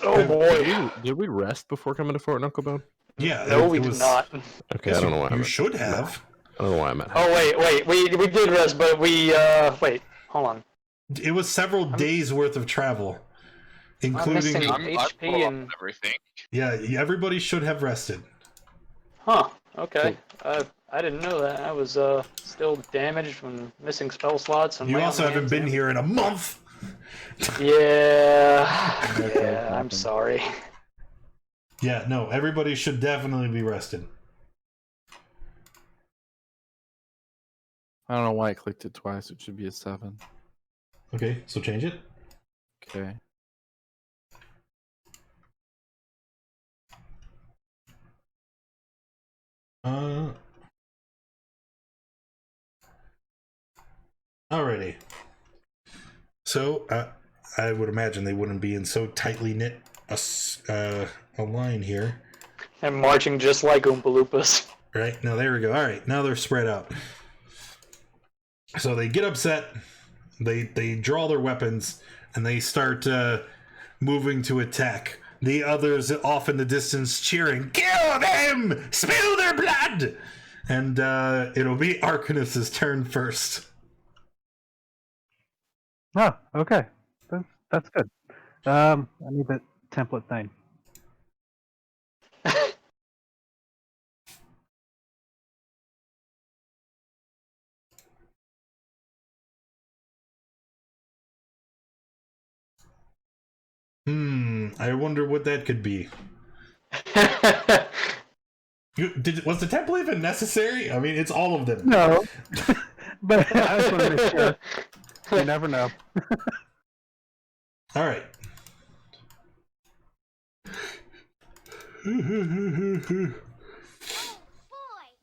Oh boy. Did we rest before coming to Fort Knucklebone? Yeah. No, we did not. Okay, I don't know why. You should have. I don't know why I'm at. Oh wait, we did rest, but we wait, hold on. It was several days worth of travel, including missing HP and everything. Yeah, everybody should have rested. Huh. Okay. I didn't know that. I was still damaged from missing spell slots. And You also haven't been here in a month. Yeah. I'm sorry. Yeah, no, everybody should definitely be rested. I don't know why I clicked it twice. It should be a 7. Okay, so change it. Okay. Alrighty. So, I would imagine they wouldn't be in so tightly knit a line here. And marching just like Oompa Loompas. Right, now there we go. Alright, now they're spread out. So they get upset, they draw their weapons, and they start moving to attack. The others off in the distance cheering, "Kill them! Spill their blood!" And it'll be Arcanus's turn first. Oh, okay. That's good. I need that template thing. I wonder what that could be. Was the temple even necessary? I mean, it's all of them. No. But I just want to make sure. You never know. All right.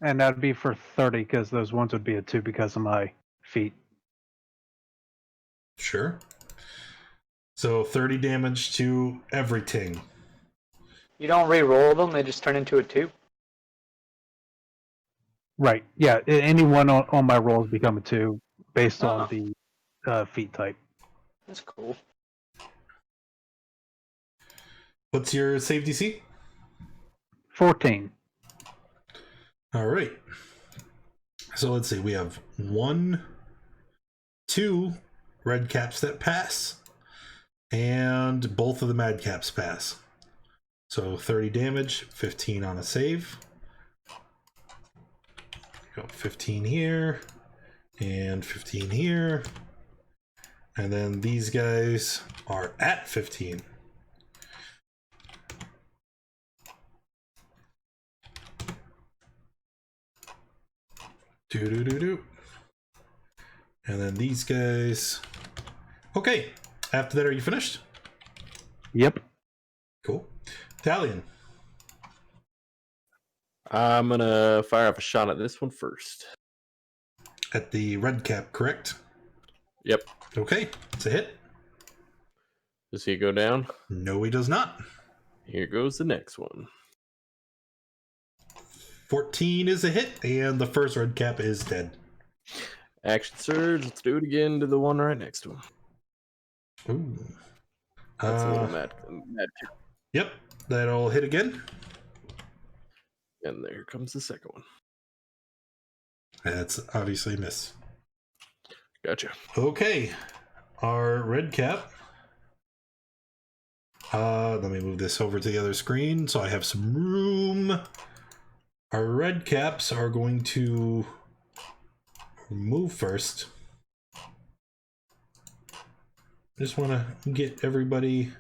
And that'd be for 30 because those ones would be a 2 because of my feet. Sure. So 30 damage to everything. You don't re-roll them; they just turn into a 2. Right. Yeah. Any one on my rolls become a 2 based on the feet type. That's cool. What's your save DC? 14. All right. So let's see. We have 1, 2 red caps that pass, and both of the mad caps pass. So 30 damage, 15 on a save. Go 15 here, and 15 here. And then these guys are at 15. Do. And then these guys. Okay. After that, are you finished? Yep. Cool. Talion. I'm gonna fire up a shot at this one first. At the red cap, correct? Yep. Okay. It's a hit. Does he go down? No, he does not. Here goes the next one. 14 is a hit, and the first red cap is dead. Action surge. Let's do it again to the one right next to him. Ooh. That's a little mad. Yep, that'll hit again. And there comes the second one. That's obviously a miss. Gotcha. Okay, our red cap. Let me move this over to the other screen so I have some room. Our red caps are going to move first. Just want to get everybody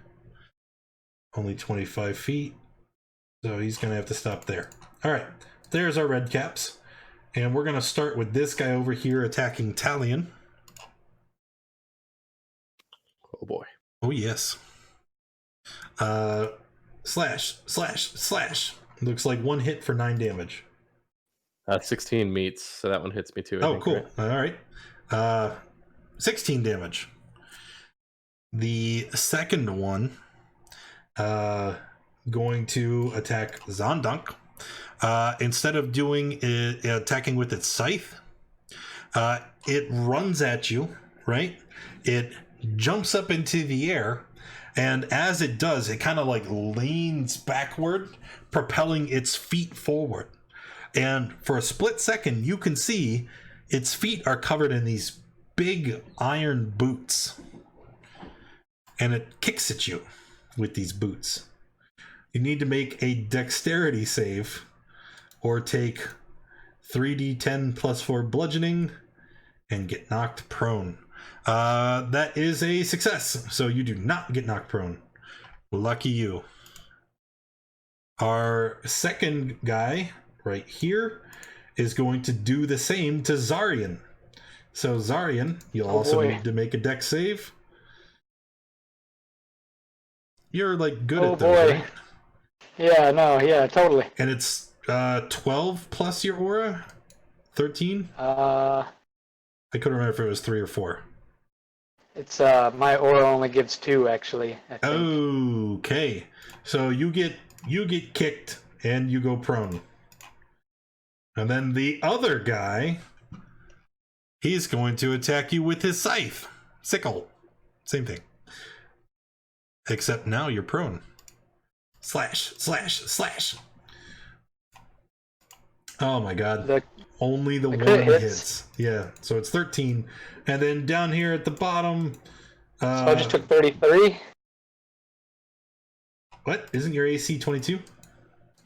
only 25 feet. So he's going to have to stop there. All right, there's our red caps. And we're going to start with this guy over here attacking Talion. Oh boy. Oh, yes. Slash. Looks like one hit for 9 damage. 16 meets, so that one hits me too. I Oh, think, cool. Right? All right. 16 damage. The second one, going to attack Zondunk. Instead of doing it, attacking with its scythe, it runs at you, right? It jumps up into the air, and as it does, it kind of like leans backward, propelling its feet forward. And for a split second, you can see its feet are covered in these big iron boots. And it kicks at you with these boots. You need to make a dexterity save or take 3d10 plus 4 bludgeoning and get knocked prone. That is a success, so you do not get knocked prone. Lucky you. Our second guy right here is going to do the same to Zarian. So Zarian, you'll also need to make a dex save. You're like good at those, right? Yeah, no, yeah, totally. And it's 12 plus your aura? 13? I couldn't remember if it was 3 or 4. It's my aura only gives 2 actually, I think. Okay. So you get kicked and you go prone. And then the other guy, he's going to attack you with his scythe. Sickle. Same thing. Except now you're prone. Slash. Oh my god. Only the one hits. Yeah, so it's 13. And then down here at the bottom... so I just took 33? What? Isn't your AC 22?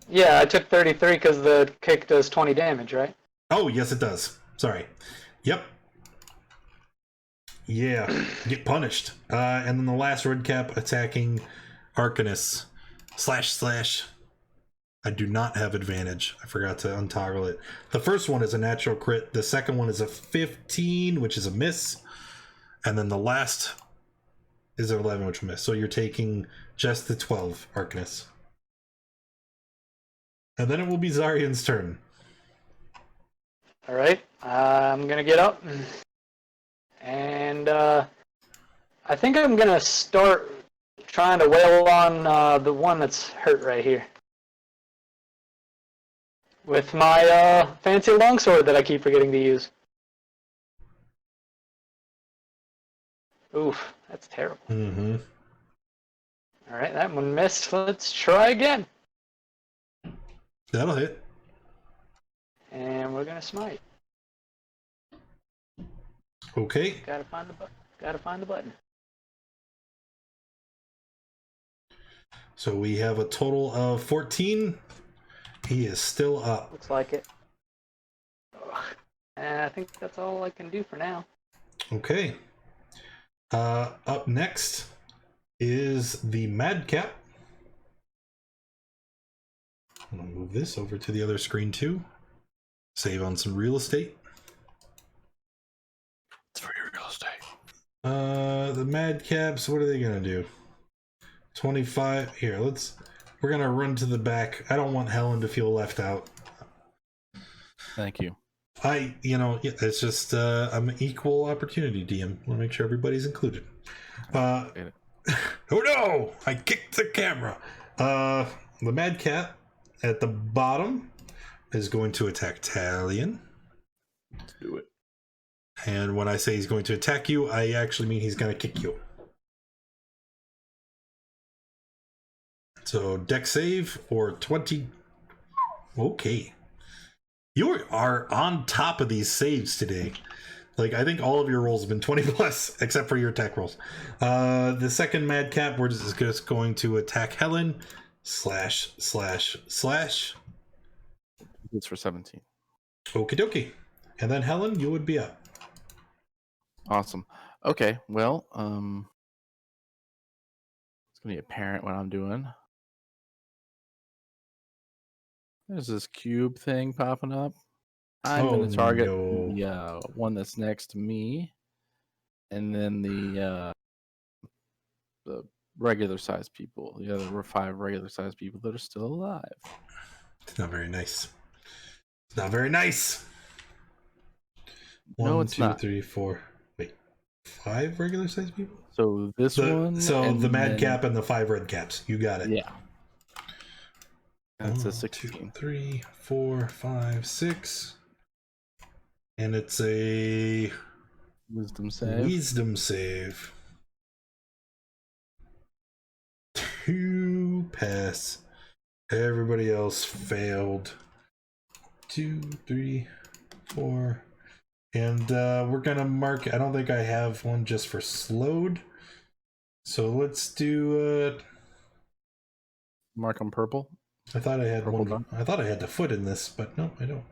Yeah, I took 33 because the kick does 20 damage, right? Oh, yes it does. Sorry. Yep. Yeah, get punished. And then the last red cap attacking Arcanus. // I do not have advantage. I forgot to untoggle it. The first one is a natural crit. The second one is a 15, which is a miss. And then the last is an 11, which is a miss. So you're taking just the 12, Arcanus. And then it will be Zarian's turn. All right, I'm gonna get up, and I think I'm gonna start trying to wail on the one that's hurt right here with my fancy longsword that I keep forgetting to use. Oof, that's terrible. Mm-hmm. All right, that one missed. Let's try again. That'll hit. And we're gonna smite. Okay. Gotta find the button. Gotta find the button. So we have a total of 14. He is still up. Looks like it. Ugh. And I think that's all I can do for now. Okay. Up next is the Madcap. I'm gonna move this over to the other screen too. Save on some real estate. It's for your real estate. The Madcaps, what are they gonna do? 25. Here, we're gonna run to the back. I don't want Helen to feel left out. Thank you. It's just I'm an equal opportunity DM. Want to make sure everybody's included. Oh no! I kicked the camera. The Madcap at the bottom is going to attack Talion. Let's do it. And when I say he's going to attack you, I actually mean he's going to kick you. So dex save or 20. Okay. You are on top of these saves today. Like, I think all of your rolls have been 20 plus, except for your attack rolls. The second Madcap, we're just going to attack Helen. // It's for 17. Okie dokie. And then Helen, you would be up. Awesome. Okay, well, it's gonna be apparent what I'm doing. There's this cube thing popping up. I'm gonna target the one that's next to me, and then the regular sized people, the other 5 regular sized people that are still alive. It's not very nice. It's not very nice. No, 1, it's 2, not. 3, 4. Wait, 5 regular sized people? So this one. So and the then- Madcap and the 5 red caps. You got it. Yeah. That's 1, a 16. 2, 3, 4, 5, 6. And it's a Wisdom save. wisdom save. 2 pass. Everybody else failed. 2, 3, 4. And we're gonna mark. I don't think I have one just for slowed. So let's do. Mark on purple. I thought I had Purple one. done. I thought I had the foot in this, but no, I don't.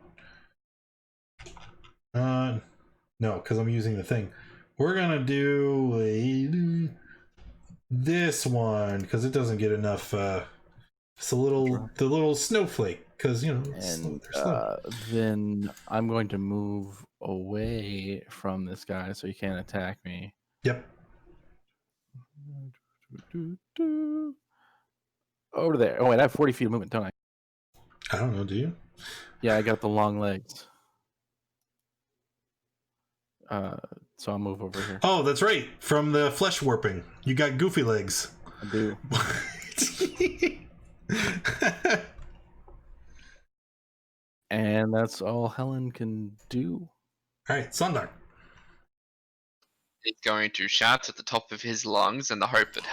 No, because I'm using the thing. We're gonna do this one because it doesn't get enough. It's the little snowflake because And they're slow. then I'm going to move away from this guy so he can't attack me. Yep. Over there. Oh wait, I have 40 feet of movement, don't I? I don't know. Do you? Yeah, I got the long legs. So I'll move over here. Oh, that's right. From the flesh warping, you got goofy legs. I do. And that's all Helen can do. All right, Sundar. He's going to shout at the top of his lungs in the hope that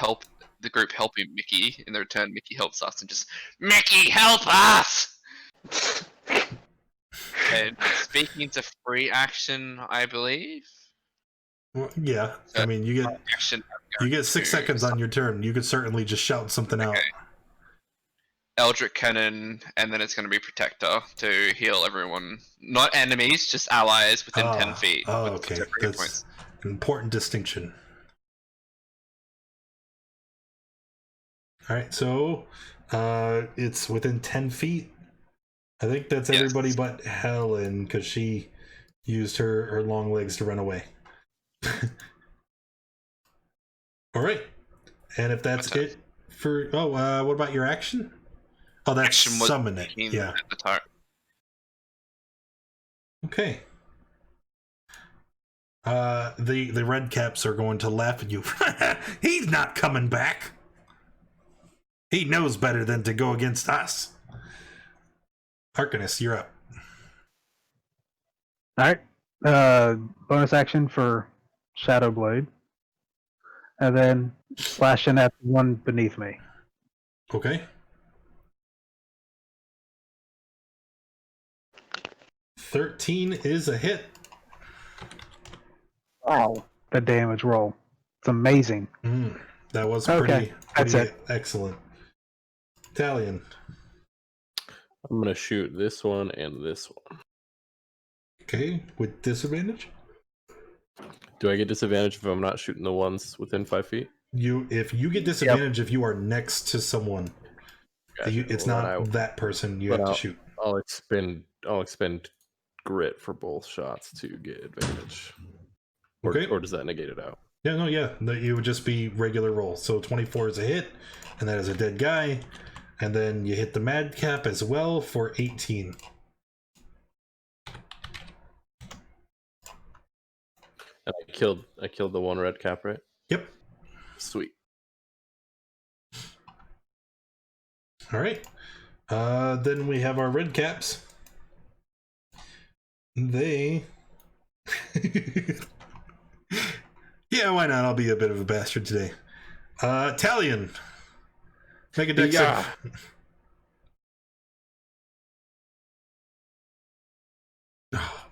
the group helping Mickey. In the return, Mickey helps us and just, Mickey, help us! And speaking to free action, I believe. Well, yeah, I mean you get 6 seconds on your turn. You could certainly just shout something out. Eldritch Cannon, and then it's going to be Protector to heal everyone. Not enemies, just allies within 10 feet. Oh, with okay. temporary That's points. an important distinction. All right, so it's within 10 feet. I think that's Yes. everybody but Helen, because she used her long legs to run away. All right, and if that's Okay. it for what about your action? Oh, that's Action was summon it. aiming Yeah. at the tar- Okay. The red caps are going to laugh at you. He's not coming back. He knows better than to go against us. Arcanus, you're up. All right. Bonus action for Shadow Blade, and then slashing at the one beneath me. Okay. 13 is a hit. Wow. The damage roll. It's amazing. That was Okay, that's pretty it. excellent. Italian. I'm gonna shoot this one and this one. Okay, with disadvantage. Do I get disadvantage if I'm not shooting the ones within 5 feet? If you get disadvantage if you are next to someone, Gotcha. it's Well, not then that person you have to shoot. I'll expend grit for both shots to get advantage. Okay. Or does that negate it out? Yeah. It would just be regular roll. So 24 is a hit, and that is a dead guy. And then you hit the madcap as well for 18. And I killed the one red cap, right? Yep. Sweet. All right. Then we have our red caps. They... Yeah, why not? I'll be a bit of a bastard today. Italian. Make a dex save.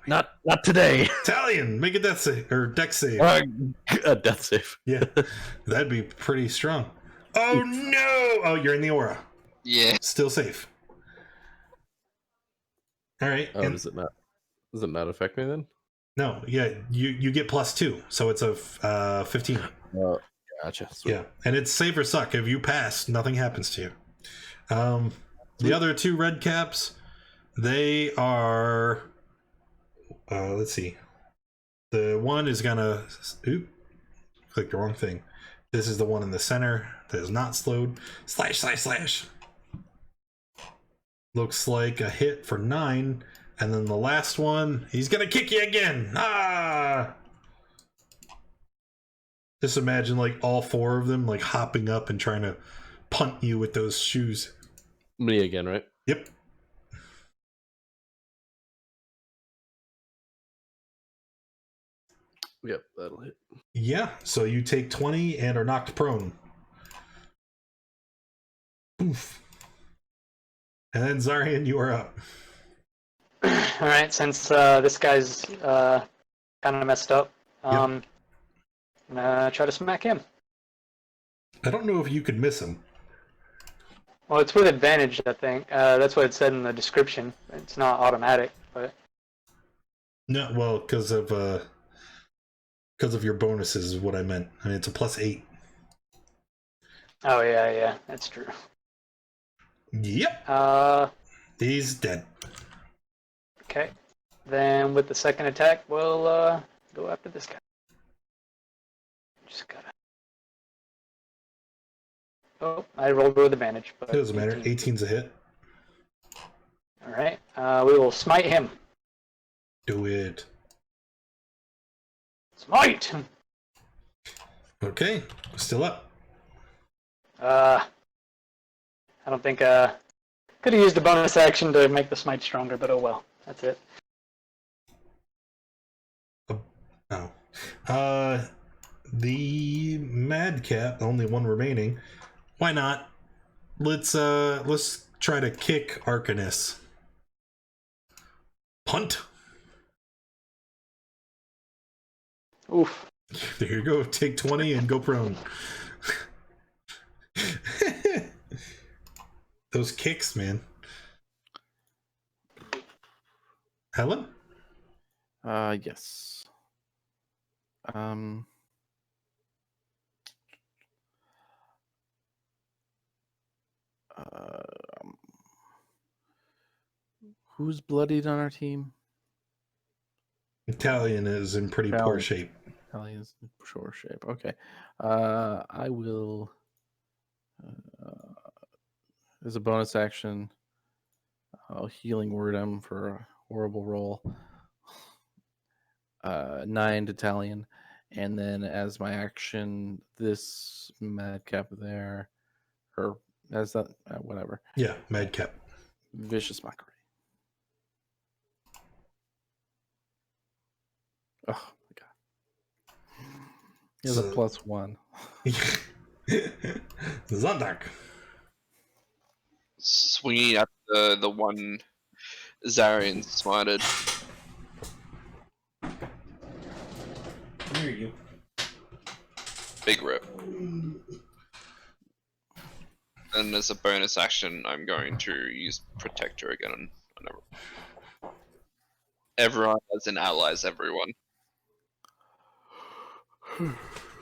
Not today. Italian, make a death save or dex save. A death save. Yeah, that'd be pretty strong. Oh no! Oh, you're in the aura. Yeah. Still safe. All right. Oh, does it not affect me then? No, yeah, you get +2, so it's a 15. Oh, gotcha. Sweet. Yeah, and it's save or suck. If you pass, nothing happens to you. The other two red caps, they are. Let's see. The one is gonna. Oop, click the wrong thing. This is the one in the center that is not slowed. Slash. Looks like a hit for 9. And then the last one, he's gonna kick you again. Ah! Just imagine like all 4 of them like hopping up and trying to punt you with those shoes. Me again, right? Yep. Yep, that'll hit. Yeah, so you take 20 and are knocked prone. Oof. And then Zarian, you are up. Alright, since this guy's kind of messed up, I'm gonna try to smack him. I don't know if you could miss him. Well, it's with advantage, I think. That's what it said in the description. It's not automatic, but... No, well, because of your bonuses is what I meant. I mean, it's a +8. Oh, yeah, that's true. Yep. He's dead. Okay. Then with the second attack, we'll go after this guy. Just gotta... Oh, I rolled with advantage, but... It doesn't matter. 18's a hit. Alright, we will smite him. Do it. Smite! Okay. Still up. I don't think, could have used a bonus action to make the smite stronger, but oh well. That's it. Oh. The madcap, only one remaining. Why not? Let's try to kick Arcanus. Punt. Oof. There you go. Take 20 and go prone. Those kicks, man. Helen? Yes. Who's bloodied on our team? Italian is in pretty poor shape. Italian's in poor shape. Okay. I will. As a bonus action, I'll healing word him for a horrible roll. 9 Italian. And then as my action, this madcap there, or as that, whatever. Yeah, madcap. Vicious mockery. Oh my god. He has a +1. Zondak. Swinging at the one Zarian smited. There you Big rip. And as a bonus action, I'm going to use Protector again on everyone as in allies, everyone.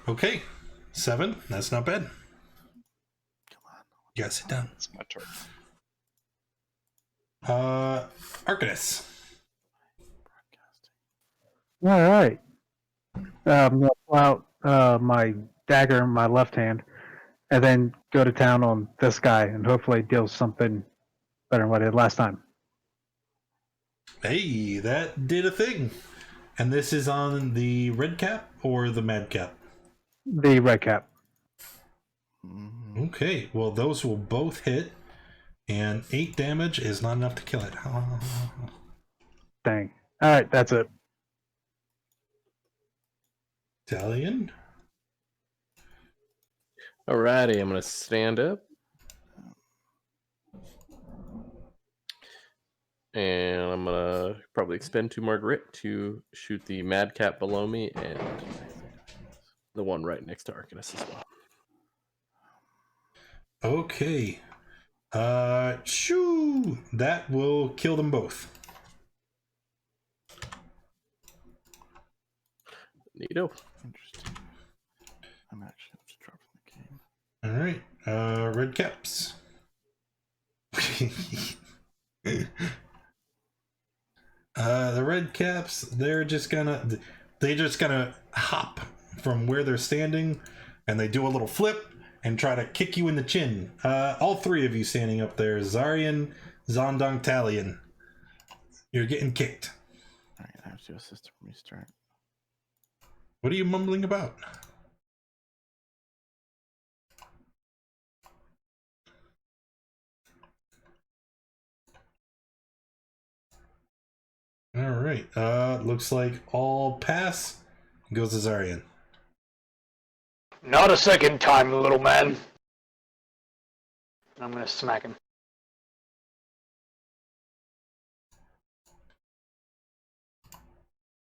Okay. 7. That's not bad. Come on. You gotta sit down. It's my turn. Arcanus. All right. I'm going to pull out my dagger in my left hand and then go to town on this guy and hopefully deal something better than what I did last time. Hey, that did a thing. And this is on the red cap or the mad cap? The red cap. Okay, well, those will both hit. And 8 damage is not enough to kill it. Dang. All right, that's it. Italian. Alrighty, I'm gonna stand up. And I'm gonna probably expend 2 more grit to shoot the madcap below me and the one right next to Arcanus as well. Okay. Shoo! That will kill them both. Neato. Interesting. I'm actually have to drop from the game. All right. Red caps. The red caps, they just gonna hop from where they're standing, and they do a little flip and try to kick you in the chin. All 3 of you standing up there, Zarian, Zondong, Talion. You're getting kicked. All right, I have to assist from restart. What are you mumbling about? All right. Looks like all pass. Goes to Zarian. Not a second time, little man. I'm gonna smack him.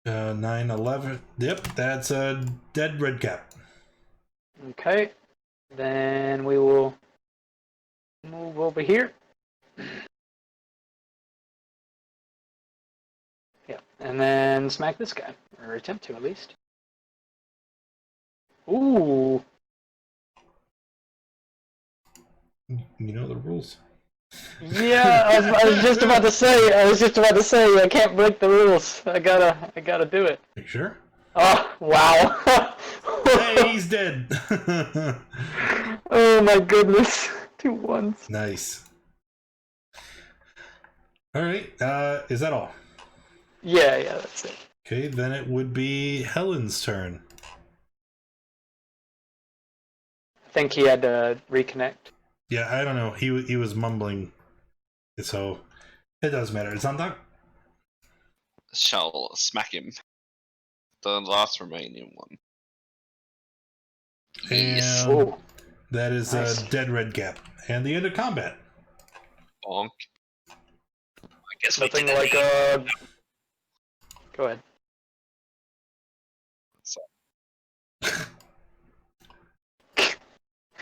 Uh, 9, 11. Yep, that's a dead red cap. Okay. Then we will move over here. Yeah, and then smack this guy, or attempt to at least. Ooh. You know the rules. Yeah, I was just about to say. I can't break the rules. I gotta do it. You sure? Oh wow! Hey, he's dead. Oh my goodness! 2 1s. Nice. All right. Is that all? Yeah, that's it. Okay, then it would be Helen's turn. I think he had to reconnect. Yeah, I don't know. He was mumbling, so it doesn't matter. It's on Doc. Shall smack him. The last remaining one. Yes. And Ooh. that is Nice. a dead red cap. And the end of combat. Bonk. I guess we Nothing did like it. Go ahead. So,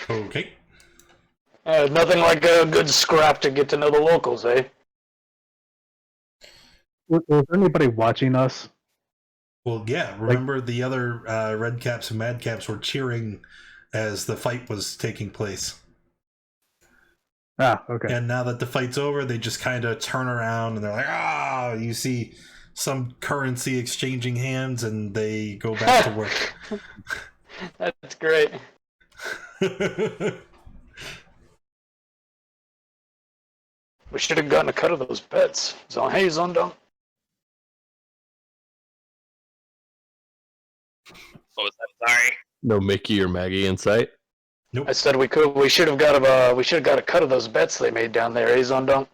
Okay. Nothing like a good scrap to get to know the locals, eh? Was anybody watching us? Well, yeah. Remember the other red caps and mad caps were cheering as the fight was taking place. Ah, okay. And now that the fight's over, they just kind of turn around and they're like, ah, you see some currency exchanging hands and they go back to work. That's great. We should have gotten a cut of those bets. Hey, Zondon. What was that? Sorry. No Mickey or Maggie in sight. I said we should have got a cut of those bets they made down there, Zondon.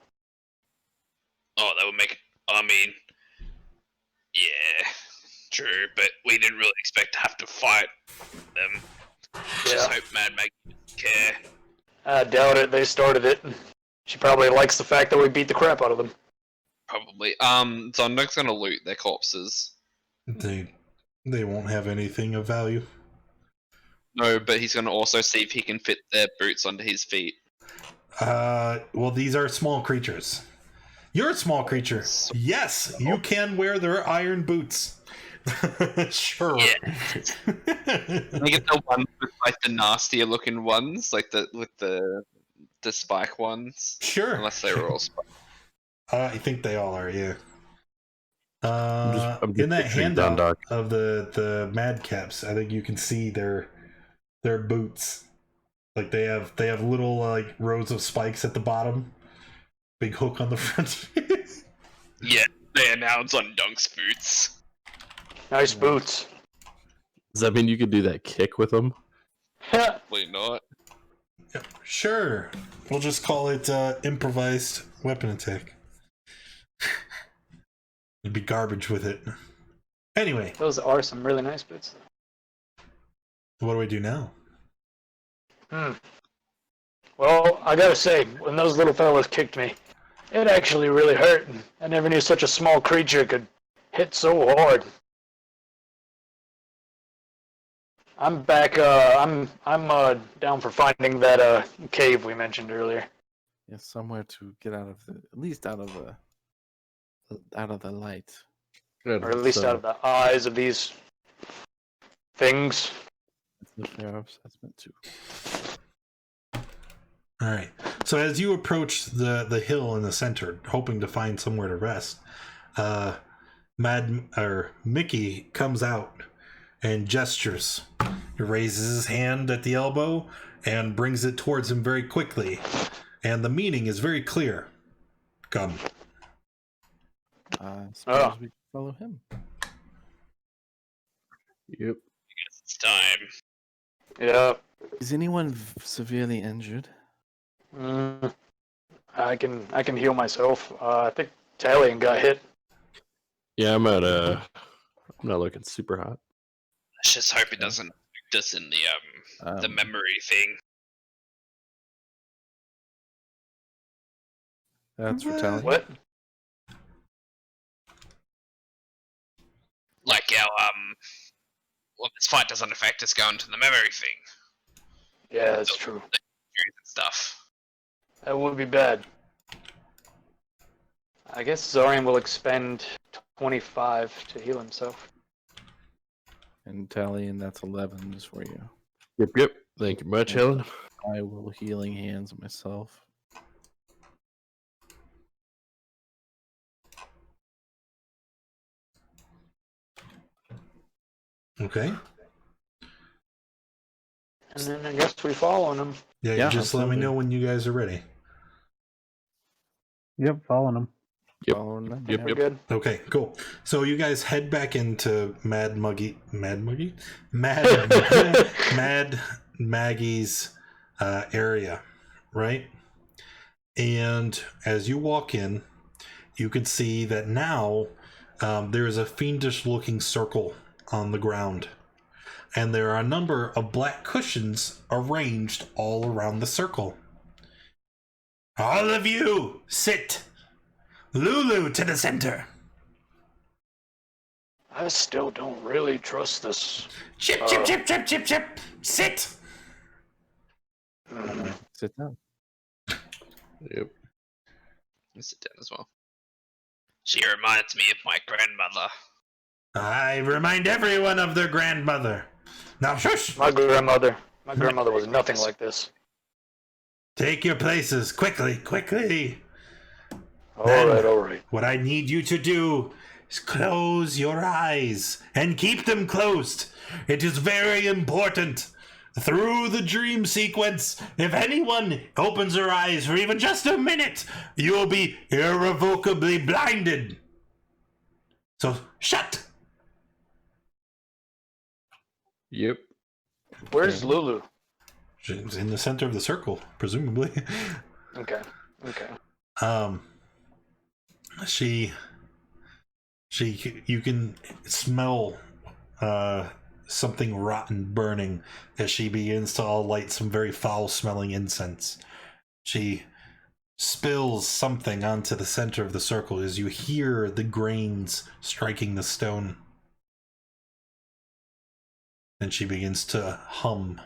Oh, that would make it. I mean, yeah, true, but we didn't really expect to have to fight them. Just hope Mad Maggie doesn't care. I doubt it. They started it. She probably likes the fact that we beat the crap out of them. Probably. Zondok's gonna loot their corpses. They won't have anything of value. No, but he's gonna also see if he can fit their boots under his feet. Well, these are small creatures. You're a small creature. Yes, you can wear their iron boots. Sure. Yeah. Can I get the ones with like the nastier looking ones, like the spike ones? Sure. Unless they were all spike. I think they all are. Yeah. I'm just In that picturing handout Dundalk. of the madcaps, I think you can see their boots. Like they have little like rows of spikes at the bottom, big hook on the front. Yeah, they announced on Dunk's boots. Nice boots. Does that mean you could do that kick with them? Probably not. Yep, sure. We'll just call it improvised weapon attack. It'd be garbage with it. Anyway, Those are some really nice boots. what do we do now? Well, I gotta say, when those little fellas kicked me, it actually really hurt. I never knew such a small creature could hit so hard. I'm back. I'm down for finding that cave we mentioned earlier, Yeah, somewhere to get out of at least out of the light. or at least out of the eyes of these things. That's a fair assessment too. All right. So as you approach the hill in the center, hoping to find somewhere to rest, Mickey comes out and gestures. He raises his hand at the elbow and brings it towards him very quickly, and the meaning is very clear. Come. Suppose we follow him. Yep. I guess it's time. Yeah. Is anyone severely injured? I can heal myself. I think Talion got hit. Yeah, I'm not looking super hot. Let's just hope it doesn't affect us in the memory thing. That's for telling. What? Like our well, this fight doesn't affect us going to the memory thing. Yeah, that's true. And stuff. That would be bad. I guess Zorian will expend 25 to heal himself. And Talion, that's 11 just for you. Yep. Thank you much, Helen. I will healing hands myself. Okay. And then I guess we follow him. Yeah, Yeah, you just let me absolutely. know when you guys are ready. Yep, following them. Yep. Following them, Yep, yeah. We're good. Okay, cool. So you guys head back into Mad Maggie's area, right? And as you walk in, you can see that now there is a fiendish-looking circle on the ground, and there are a number of black cushions arranged all around the circle. All of you, sit. Lulu to the center. I still don't really trust this. Chip. Sit. Sit down. Yep. Let's sit down as well. She reminds me of my grandmother. I remind everyone of their grandmother. Now shush. My grandmother was nothing like this. Take your places, quickly, quickly. All right. What I need you to do is close your eyes and keep them closed. It is very important. Through the dream sequence, if anyone opens their eyes for even just a minute, you will be irrevocably blinded. So, shut! Yep. Where's Lulu? She's in the center of the circle, presumably. Okay. You can smell something rotten burning as she begins to light some very foul-smelling incense. She spills something onto the center of the circle as you hear the grains striking the stone. And she begins to hum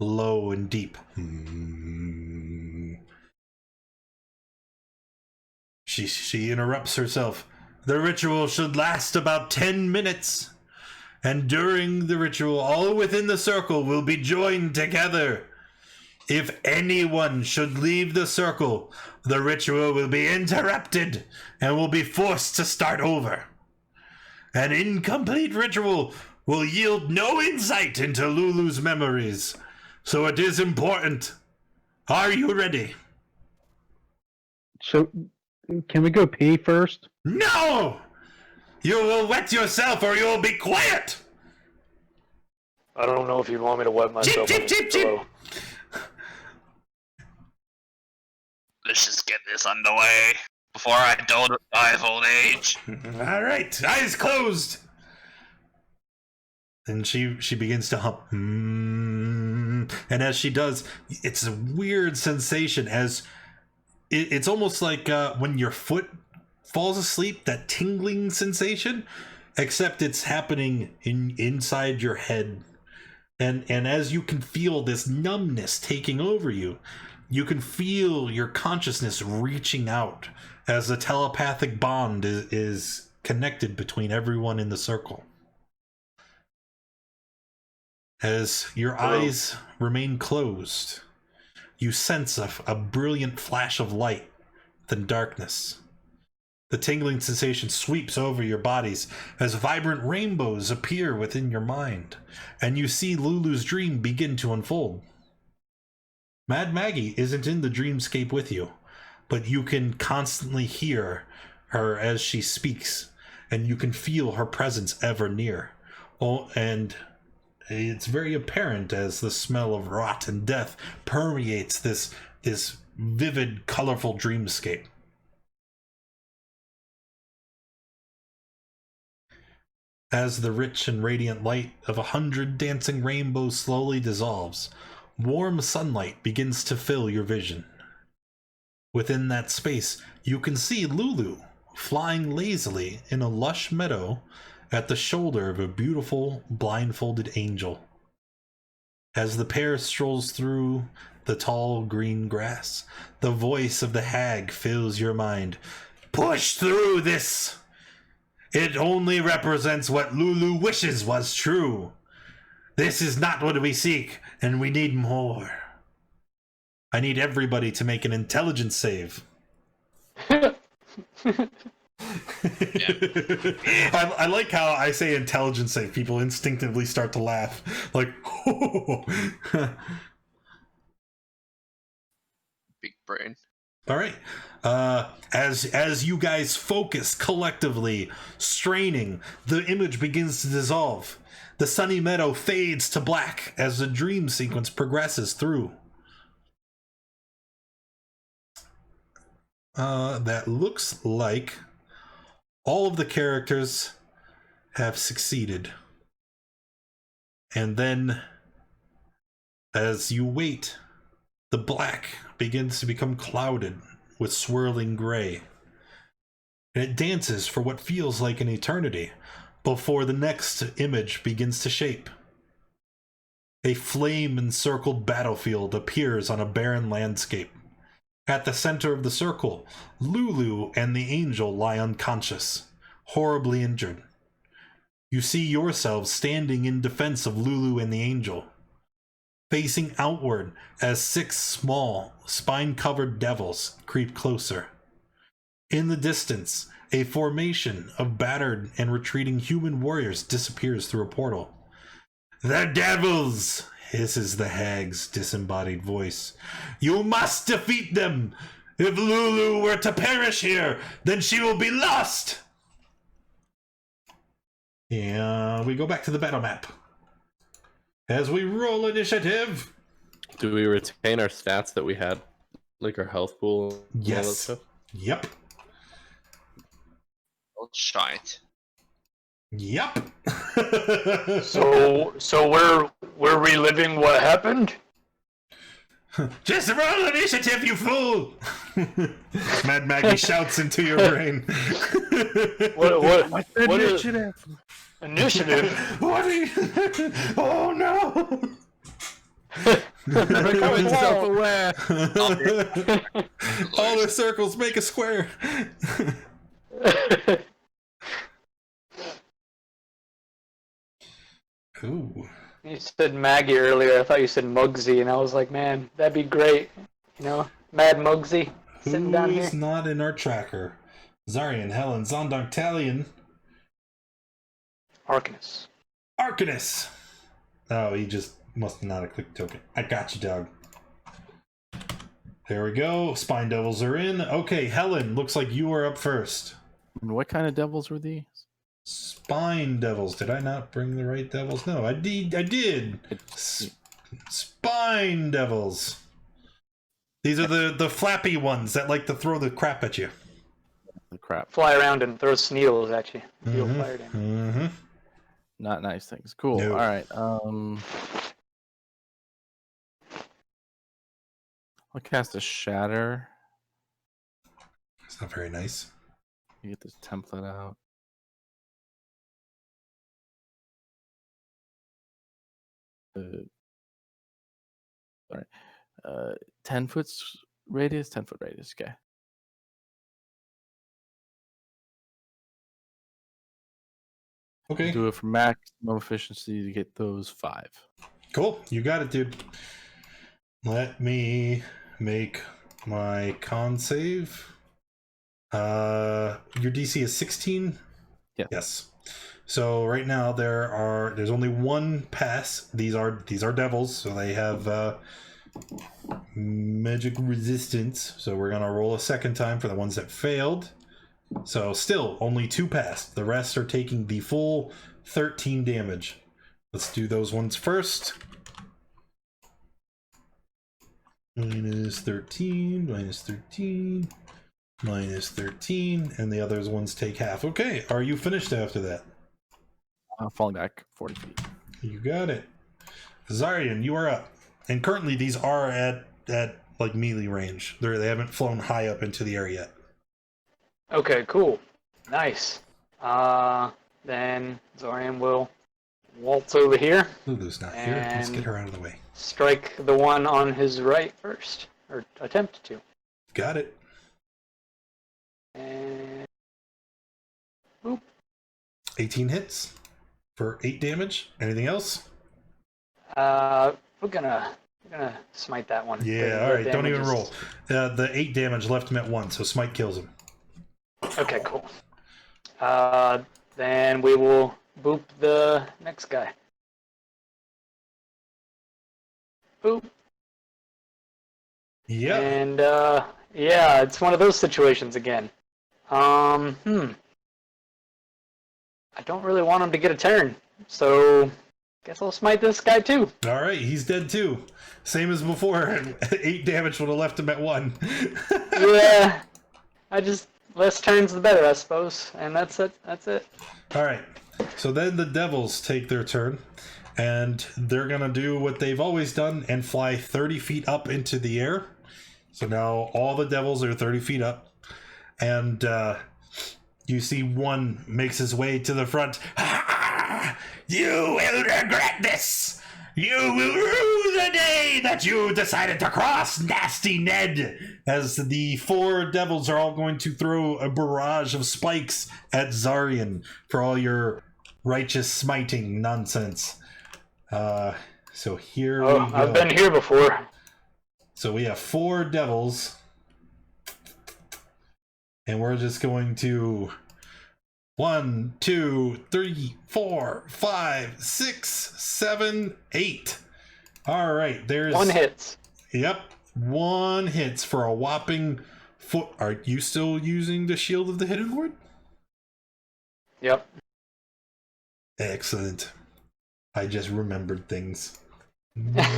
low and deep. She interrupts herself. The ritual should last about 10 minutes. And during the ritual, all within the circle will be joined together. If anyone should leave the circle, the ritual will be interrupted and will be forced to start over. An incomplete ritual will yield no insight into Lulu's memories, so it is important. Are you ready? So, can we go pee first? No! You will wet yourself or you will be quiet! I don't know if you want me to wet myself. Chip. Let's just get this underway before I die of old age. All right, eyes closed. And she begins to hum. And as she does, it's a weird sensation as it's almost like when your foot falls asleep, that tingling sensation, except it's happening inside your head. And as you can feel this numbness taking over you, you can feel your consciousness reaching out as the telepathic bond is connected between everyone in the circle. As your eyes remain closed, you sense a brilliant flash of light, then darkness. The tingling sensation sweeps over your bodies as vibrant rainbows appear within your mind, and you see Lulu's dream begin to unfold. Mad Maggie isn't in the dreamscape with you, but you can constantly hear her as she speaks, and you can feel her presence ever near. Oh, and it's very apparent as the smell of rot and death permeates this vivid, colorful dreamscape. As the rich and radiant light of 100 dancing rainbows slowly dissolves, warm sunlight begins to fill your vision. Within that space, you can see Lulu flying lazily in a lush meadow at the shoulder of a beautiful blindfolded angel. As the pair strolls through the tall green grass, the voice of the hag fills your mind. Push through this! It only represents what Lulu wishes was true. This is not what we seek, and we need more. I need everybody to make an intelligence save. I like how I say intelligence save. People instinctively start to laugh. Like, Big brain. All right. As you guys focus collectively, straining, the image begins to dissolve. The sunny meadow fades to black as the dream sequence progresses through. That looks like all of the characters have succeeded. And then, as you wait, the black begins to become clouded with swirling gray. And it dances for what feels like an eternity before the next image begins to shape. A flame-encircled battlefield appears on a barren landscape. At the center of the circle, Lulu and the angel lie unconscious, horribly injured. You see yourselves standing in defense of Lulu and the angel. facing outward as 6 small, spine-covered devils creep closer. In the distance, a formation of battered and retreating human warriors disappears through a portal. "The devils!" hisses the hag's disembodied voice. "You must defeat them! If Lulu were to perish here, then she will be lost!" And we go back to the battle map. As we roll initiative. Do we retain our stats that we had? Like our health pool? And all that Yes. stuff? Yep. Oh, shite. Yep. So we're reliving what happened. Just roll initiative, you fool! Mad Maggie shouts into your brain. What is Initiative. initiative? What are you? Oh no! Becoming self-aware. All the circles make a square. Ooh. You said Maggie earlier. I thought you said Muggsy, and I was like, man, that'd be great. You know, Mad Muggsy sitting down here. Who's not in our tracker? Zarian, Helen, Zondoctalion, Arcanus. Arcanus. Oh, he just must not have clicked token. I got you, dog. There we go. Spine Devils are in. Okay, Helen, looks like you are up first. And what kind of devils were these? Spine Devils. Did I not bring the right devils? No, I did. Spine Devils. These are the flappy ones that like to throw the crap at you. The crap. Fly around and throw sneals at you. Feel fired in. Mm-hmm. Not nice things. Cool. No. All right. I'll cast a shatter. It's not very nice. You get this template out. Sorry. 10 foot radius, 10 foot radius. Okay. Okay. Do it for maximum efficiency to get those 5. Cool. You got it, dude. Let me make my con save. Your DC is 16? Yeah. Yes. So right now there's only one pass. These are devils, so they have magic resistance. So we're gonna roll a second time for the ones that failed. So still only 2 passed. The rest are taking the full 13 damage. Let's do those ones first. Minus 13, minus 13, minus 13, and the other ones take half. Okay, are you finished after that? Falling back 40 feet. You got it. Zarian, you are up. And currently these are at like melee range. They haven't flown high up into the air yet. Okay, cool. Nice. Then Zorian will waltz over here. Lulu's not here. Let's And- get her out of the way. Strike the one on his right first. Or attempt to. Got it. And boop. 18 hits for 8 damage. Anything else? We're gonna smite that one. Yeah, The alright, don't damage even is- roll. The 8 damage left him at 1, so Smite kills him. Okay, cool. Then we will boop the next guy. Boop. Yep. And yeah, it's one of those situations again. I don't really want him to get a turn, so guess I'll smite this guy too. Alright, he's dead too. Same as before. 8 damage would have left him at 1. Yeah, less turns the better, I suppose. And that's it. Alright, so then the devils take their turn, and they're gonna do what they've always done and fly 30 feet up into the air. So now all the devils are 30 feet up, and you see one makes his way to the front. You will regret this! You will rue the day that you decided to cross Nasty Ned! As the 4 devils are all going to throw a barrage of spikes at Zarian for all your righteous smiting nonsense. So here Oh, we go. I've been here before. So we have 4 devils. And we're just going to 1, 2, 3, 4, 5, 6, 7, 8. All right, there's 1 hits. Yep, 1 hits for a whopping foot. Are you still using the Shield of the Hidden Lord? Yep. Excellent. I just remembered things. Yeah.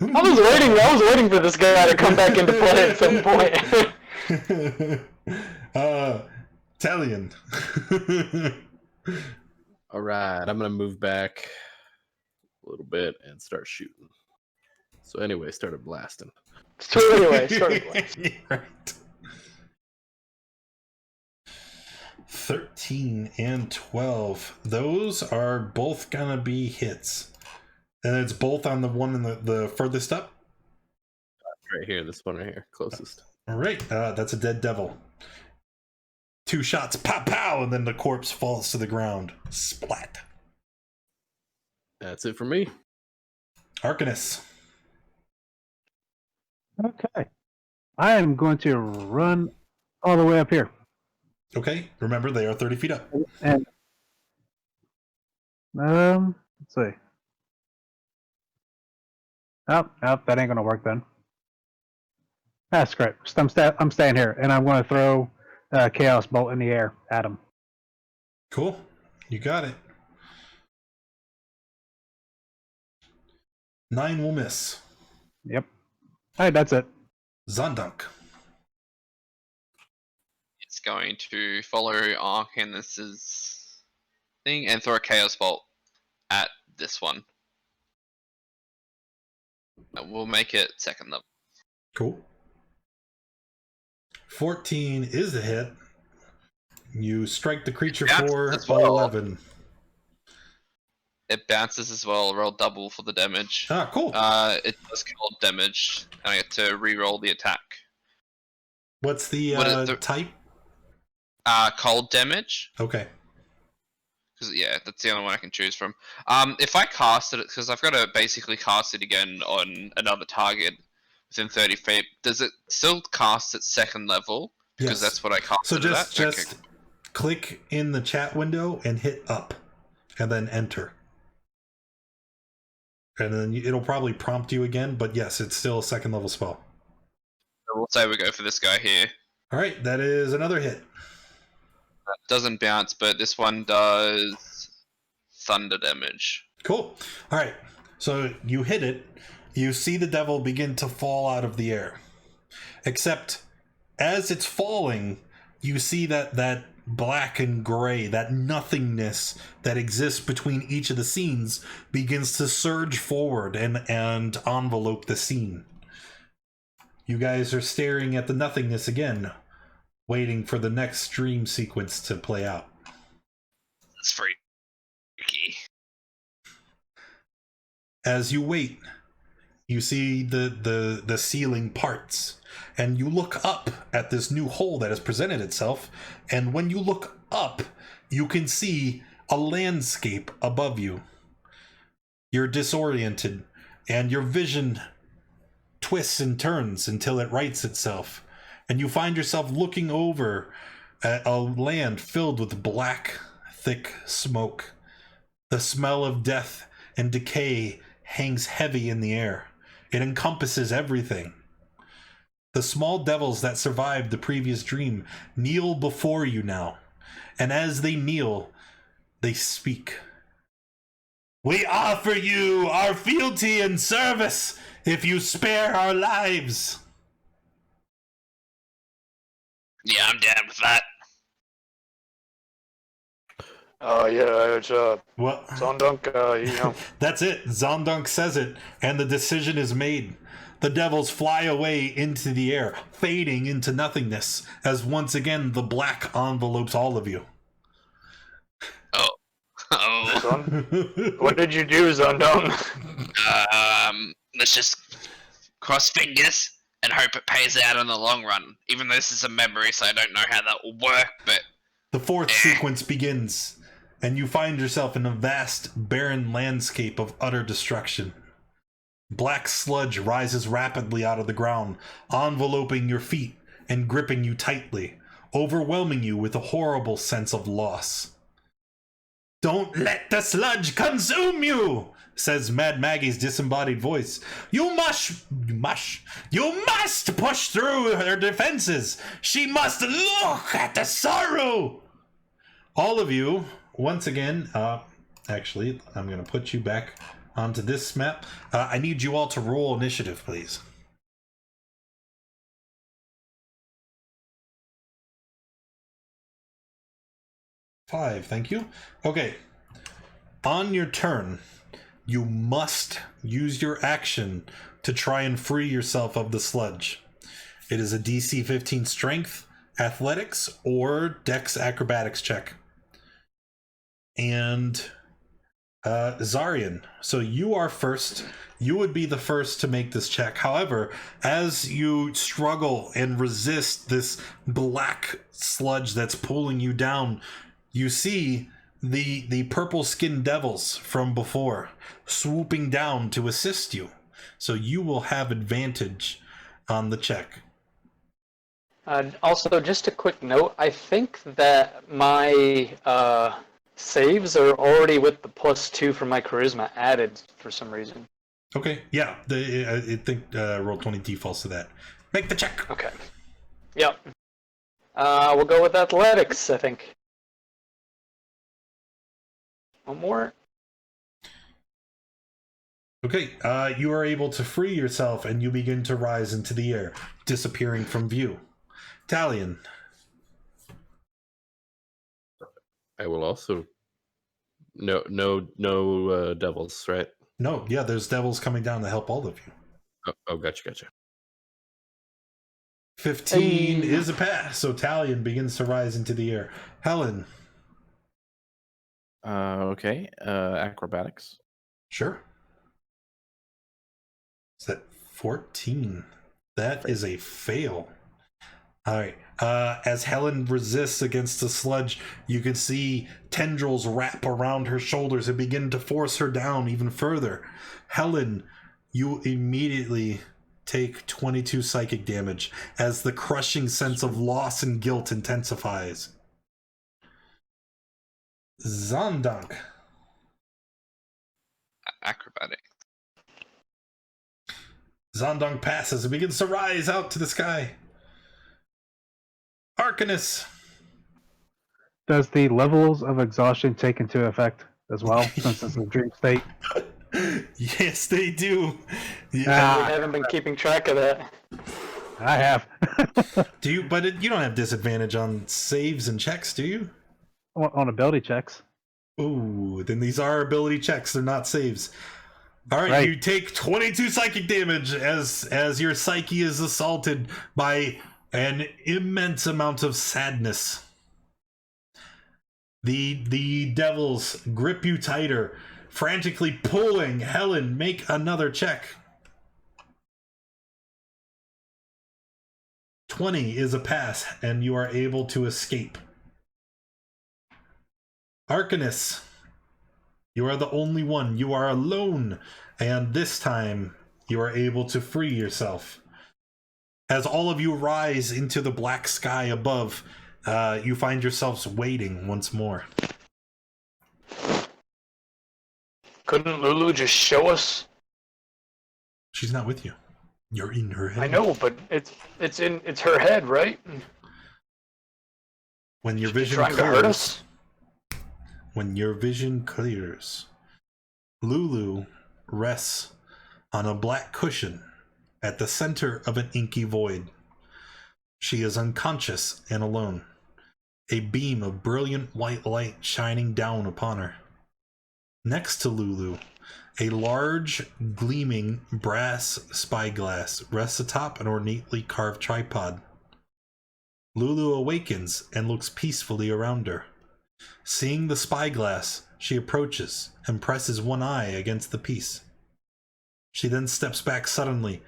I was waiting for this guy to come back into play at some point. Talion. All right, I'm gonna move back a little bit and start shooting. So anyway, started blasting. So anyway, started blasting. Right. 13 and 12. Those are both gonna be hits. And it's both on the one in the furthest up? Right here, this one right here, closest. All right, that's a dead devil. 2 shots, pow pow, and then the corpse falls to the ground. Splat. That's it for me. Arcanus. Okay. I am going to run all the way up here. Okay, remember they are 30 feet up. And let's see. Oh, that ain't gonna work then. That's great. I'm staying here, and I'm going to throw Chaos Bolt in the air at him. Cool. You got it. 9 will miss. Yep. All right, that's it. Zondunk. It's going to follow Arcanus's thing and throw a Chaos Bolt at this one. We'll make it 2nd level. Cool. 14 is a hit. You strike the creature for as well. 11. It bounces as well. Roll double for the damage. Ah, cool. It does cold damage, and I get to re-roll the attack. What's the type? Cold damage. Okay. Because yeah, that's the only one I can choose from. If I cast it, because I've got to basically cast it again on another target within 30 feet, does it still cast at 2nd level? Because Yes. that's what I casted So it at? just click in the chat window and hit up, and then enter. And then it'll probably prompt you again, but yes, it's still a 2nd level spell. So we'll say we go for this guy here. All right, that is another hit. That doesn't bounce, but this one does thunder damage. Cool. All right, so you hit it. You see the devil begin to fall out of the air. Except, as it's falling, you see that black and gray, that nothingness that exists between each of the scenes begins to surge forward and envelope the scene. You guys are staring at the nothingness again, waiting for the next dream sequence to play out. It's freaky. As you wait, you see the ceiling parts, and you look up at this new hole that has presented itself, and when you look up, you can see a landscape above you. You're disoriented, and your vision twists and turns until it rights itself, and you find yourself looking over at a land filled with black, thick smoke. The smell of death and decay hangs heavy in the air. It encompasses everything. The small devils that survived the previous dream kneel before you now, and as they kneel, they speak. We offer you our fealty and service if you spare our lives. Yeah, I'm down with that. Yeah, it's What? Zondunk, you know. That's it. Zondunk says it, and the decision is made. The devils fly away into the air, fading into nothingness, as once again the black envelopes all of you. Oh. What did you do, Zondong? Let's just cross fingers and hope it pays out in the long run. Even though this is a memory, so I don't know how that will work, but The fourth sequence begins. and you find yourself in a vast, barren landscape of utter destruction. Black sludge rises rapidly out of the ground, enveloping your feet and gripping you tightly, overwhelming you with a horrible sense of loss. "Don't let the sludge consume you," says Mad Maggie's disembodied voice. You must push through her defenses. She must look at the sorrow. All of you, once again, actually, I'm going to put you back onto this map. I need you all to roll initiative, please. Five, thank you. Okay. On your turn, you must use your action to try and free yourself of the sludge. It is a DC 15 strength, athletics, or dex acrobatics check. And Zarian, so you are first. You would be the first to make this check. However, as you struggle and resist this black sludge that's pulling you down, you see the purple-skinned devils from before swooping down to assist you. So you will have advantage on the check. Also, just a quick note, I think that my saves are already with the +2 for my charisma added for some reason. Okay, yeah, I think Roll20 defaults to that. Make the check. Okay. Yep. We'll go with athletics, I think. One more. Okay, you are able to free yourself and you begin to rise into the air, disappearing from view. Talion. I will also. No devils, right? No, yeah, there's devils coming down to help all of you. Oh, gotcha. 15 is a pass, so Talion begins to rise into the air. Helen. Okay. Acrobatics. Sure. Is that 14? That is a fail. All right. As Helen resists against the sludge, you can see tendrils wrap around her shoulders and begin to force her down even further. Helen, you immediately take 22 psychic damage as the crushing sense of loss and guilt intensifies. Zondank. Acrobatic. Zondank passes and begins to rise out to the sky. Arcanus. Does the levels of exhaustion take into effect as well, since it's a dream state? Yes, they do. We haven't been keeping track of that. I have. Do you? But you don't have disadvantage on saves and checks, do you? On ability checks. Ooh, then these are ability checks. They're not saves. All right, you take 22 psychic damage as your psyche is assaulted by an immense amount of sadness. The devils grip you tighter, frantically pulling. Helen, make another check. 20 is a pass, and you are able to escape. Arcanus, you are the only one. You are alone, and this time you are able to free yourself. As all of you rise into the black sky above, you find yourselves waiting once more. Couldn't Lulu just show us? She's not with you. You're in her head. I know, but it's her head, right? When your She's vision trying to hurt clears, us? when your vision clears, Lulu rests on a black cushion at the center of an inky void. She is unconscious and alone, a beam of brilliant white light shining down upon her. Next to Lulu, a large, gleaming brass spyglass rests atop an ornately carved tripod. Lulu awakens and looks peacefully around her. Seeing the spyglass, she approaches and presses one eye against the piece. She then steps back suddenly,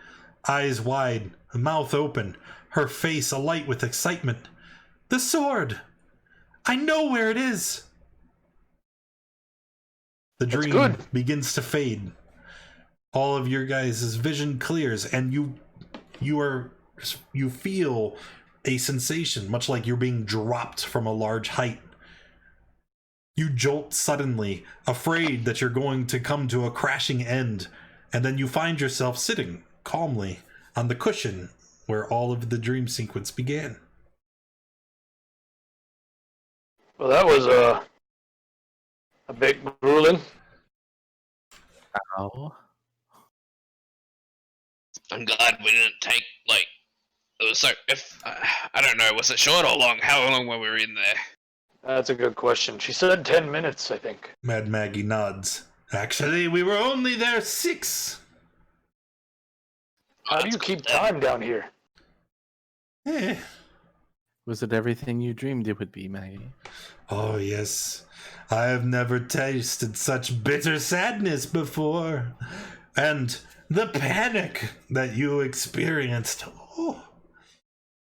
eyes wide, mouth open, her face alight with excitement. The sword! I know where it is! The That's dream good. begins to fade. All of your guys' vision clears, and you feel a sensation, much like you're being dropped from a large height. You jolt suddenly, afraid that you're going to come to a crashing end, and then you find yourself sitting calmly on the cushion where all of the dream sequence began. Well, that was a bit grueling. Ow. I'm glad we didn't take, like, it was so, if, I don't know, was it short or long? How long were we in there? That's a good question. She said 10 minutes, I think. Mad Maggie nods. Actually, we were only there 6. How do you keep time down here? Eh. Was it everything you dreamed it would be, Maggie? Oh, yes. I have never tasted such bitter sadness before. And the panic that you experienced. Oh,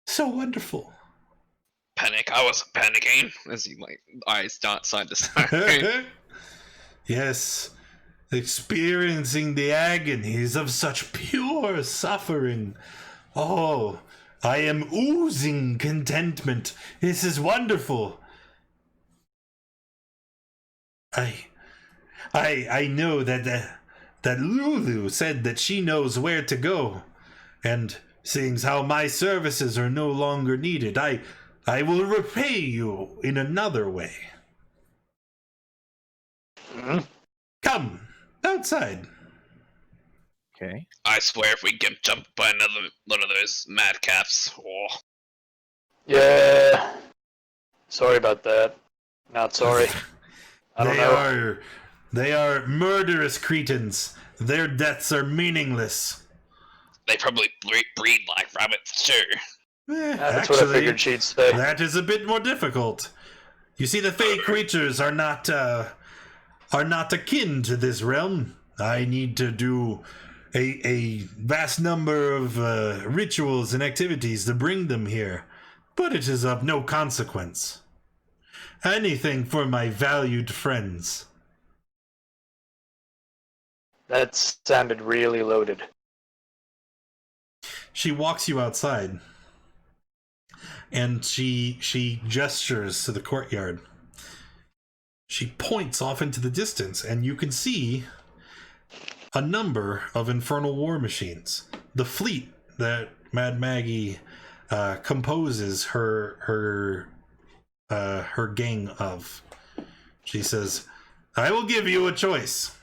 so wonderful. Panic. I wasn't panicking. As he, like, eyes dart side to side. Yes. Experiencing the agonies of such pure suffering. Oh, I am oozing contentment. This is wonderful. I know that Lulu said that she knows where to go, and seeing how my services are no longer needed, I will repay you in another way. Hmm? Come outside. Okay. I swear if we get jumped by another one of those madcaps, oh, Yeah. Sorry about that. Not sorry. I don't know. They are murderous cretins. Their deaths are meaningless. they probably breed like rabbits too. That's what I figured she'd say. That is a bit more difficult. You see, the Fey creatures are not akin to this realm. I need to do a vast number of rituals and activities to bring them here, but it is of no consequence. Anything for my valued friends. That sounded really loaded. She walks you outside, and she gestures to the courtyard. She points off into the distance, and you can see a number of infernal war machines. The fleet that Mad Maggie composes her gang of. She says, I will give you a choice.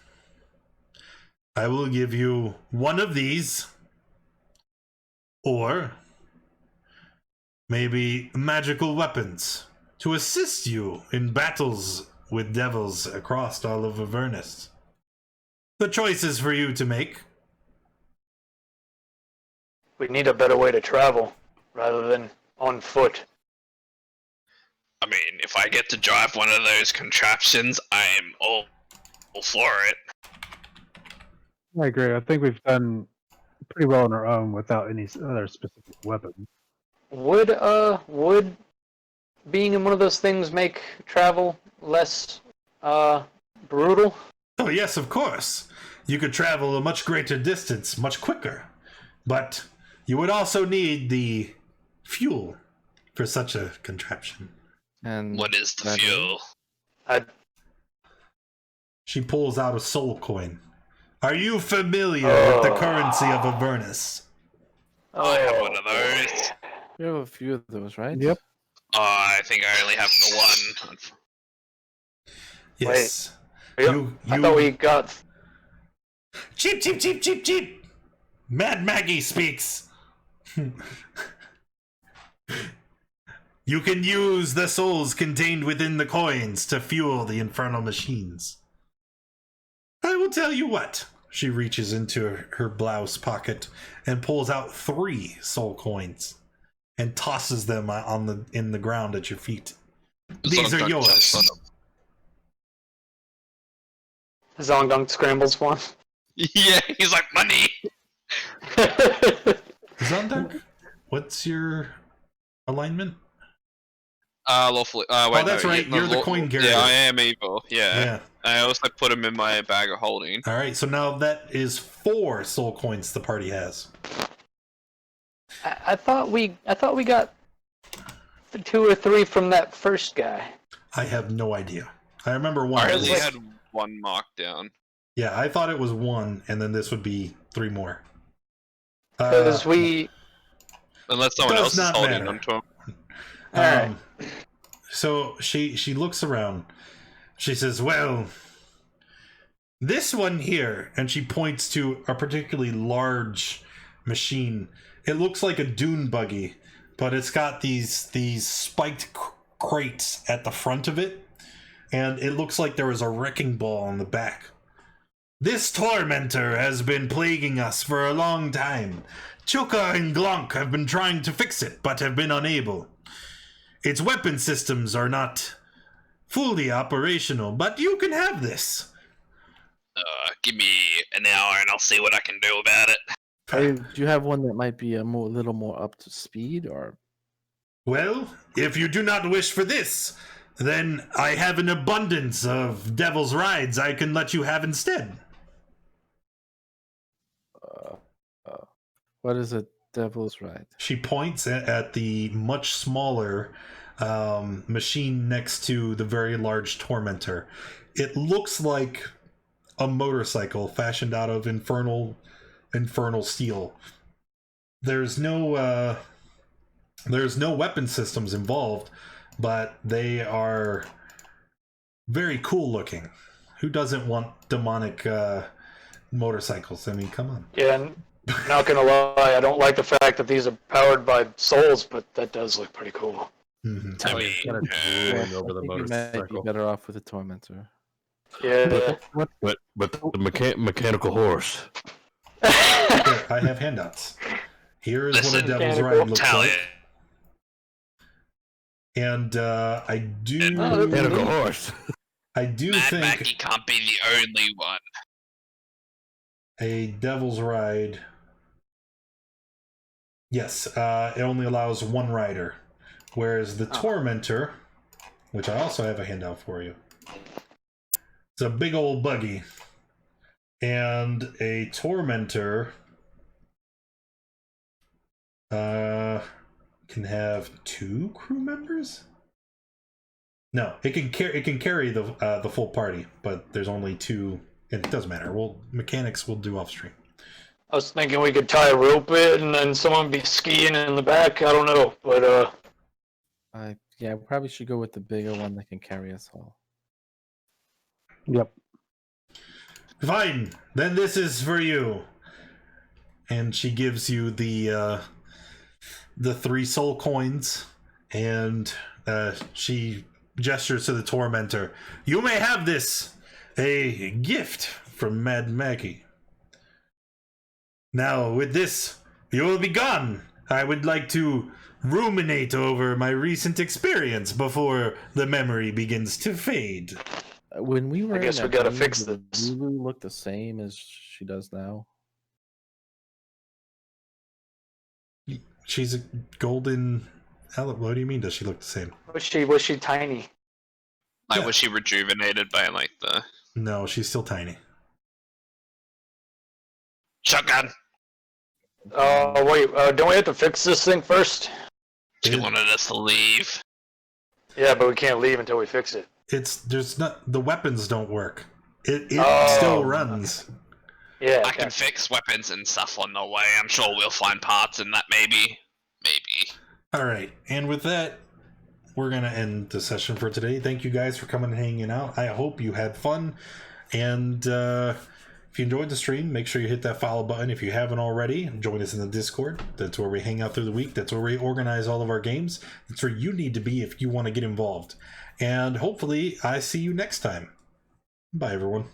I will give you one of these, or maybe magical weapons to assist you in battles with devils across all of Avernus. The choice is for you to make. We need a better way to travel, rather than on foot. I mean, if I get to drive one of those contraptions, I am all for it. I agree. I think we've done pretty well on our own without any other specific weapon. Would being in one of those things make travel less brutal? Oh yes, of course. You could travel a much greater distance, much quicker. But you would also need the fuel for such a contraption. And What is the that- fuel? She pulls out a soul coin. Are you familiar with the currency of Avernus? I have one of those. We have a few of those, right? Yep. I think I only have the one. Yes. I thought we got... Cheap, cheap, cheap, cheap, cheap! Mad Maggie speaks! You can use the souls contained within the coins to fuel the infernal machines. I will tell you what. She reaches into her blouse pocket and pulls out 3 soul coins and tosses them in the ground at your feet. These are yours. Zongdunk scrambles one. Yeah, he's like, money! Zonduk, what's your alignment? Lawfully. Wait, that's no, right, you're the coin carrier. Yeah, I am evil. Yeah. Yeah. I also put him in my bag of holding. All right, so now that is 4 soul coins the party has. I thought we got 2 or 3 from that first guy. I have no idea. I remember one. I only had 1 marked down. Yeah, I thought it was 1, and then this would be 3 more. Because Unless someone else is holding them to him. Alright. So she looks around. She says, well, this one here, and she points to a particularly large machine. It looks like a dune buggy, but it's got these spiked crates at the front of it, and it looks like there was a wrecking ball on the back. This tormentor has been plaguing us for a long time. Choka and Glonk have been trying to fix it, but have been unable. Its weapon systems are not fully operational, but you can have this. Give me an hour and I'll see what I can do about it. Do you have one that might be little more up to speed, or? Well, if you do not wish for this, then I have an abundance of devil's rides I can let you have instead. What is a devil's ride? She points at the much smaller machine next to the very large tormentor. It looks like a motorcycle fashioned out of infernal steel. There's no weapon systems involved, but they are very cool looking. Who doesn't want demonic motorcycles? I mean, come on. Yeah, not gonna lie, I don't like the fact that these are powered by souls, but that does look pretty cool. Mm-hmm. I mean, kind of drooling over the I think you might be motorcycle. better off with a tormentor. Yeah. But the mechanical horse. Here, I have handouts. Here is what a Listen, devil's ride looks Tell like. it. And I do Mechanical horse. I do Mad think Maggie can't be the only one. a devil's ride. Yes, it only allows 1 rider, whereas the tormentor, which I also have a handout for you, it's a big old buggy, and a tormentor can have 2 crew members. No, it can carry the full party, but there's only 2, and it doesn't matter. Mechanics will do off stream. I was thinking we could tie a rope in and then someone be skiing in the back. I don't know, but Yeah, we probably should go with the bigger one that can carry us all. Yep. Fine, then this is for you. And she gives you the 3 soul coins, and she gestures to the tormentor. You may have this, a gift from Mad Maggie. Now, with this, you will be gone. I would like to ruminate over my recent experience before the memory begins to fade. When we were, I guess in we that gotta dream, fix did this. Lulu look the same as she does now? She's a golden... What do you mean, does she look the same? was she tiny? Like, Yeah. was she rejuvenated by, like, the No, she's still tiny. shotgun? Wait, don't we have to fix this thing first? She It- wanted us to leave. Yeah, but we can't leave until we fix it. The weapons don't work. It Oh. still runs. Yeah, I can gotcha. fix weapons and stuff on the way. I'm sure we'll find parts in that, maybe. Maybe. All right, and with that, we're gonna end the session for today. Thank you guys for coming and hanging out. I hope you had fun, and if you enjoyed the stream, make sure you hit that follow button if you haven't already. Join us in the Discord. That's where we hang out through the week. That's where we organize all of our games. That's where you need to be if you want to get involved. And hopefully I see you next time. Bye, everyone.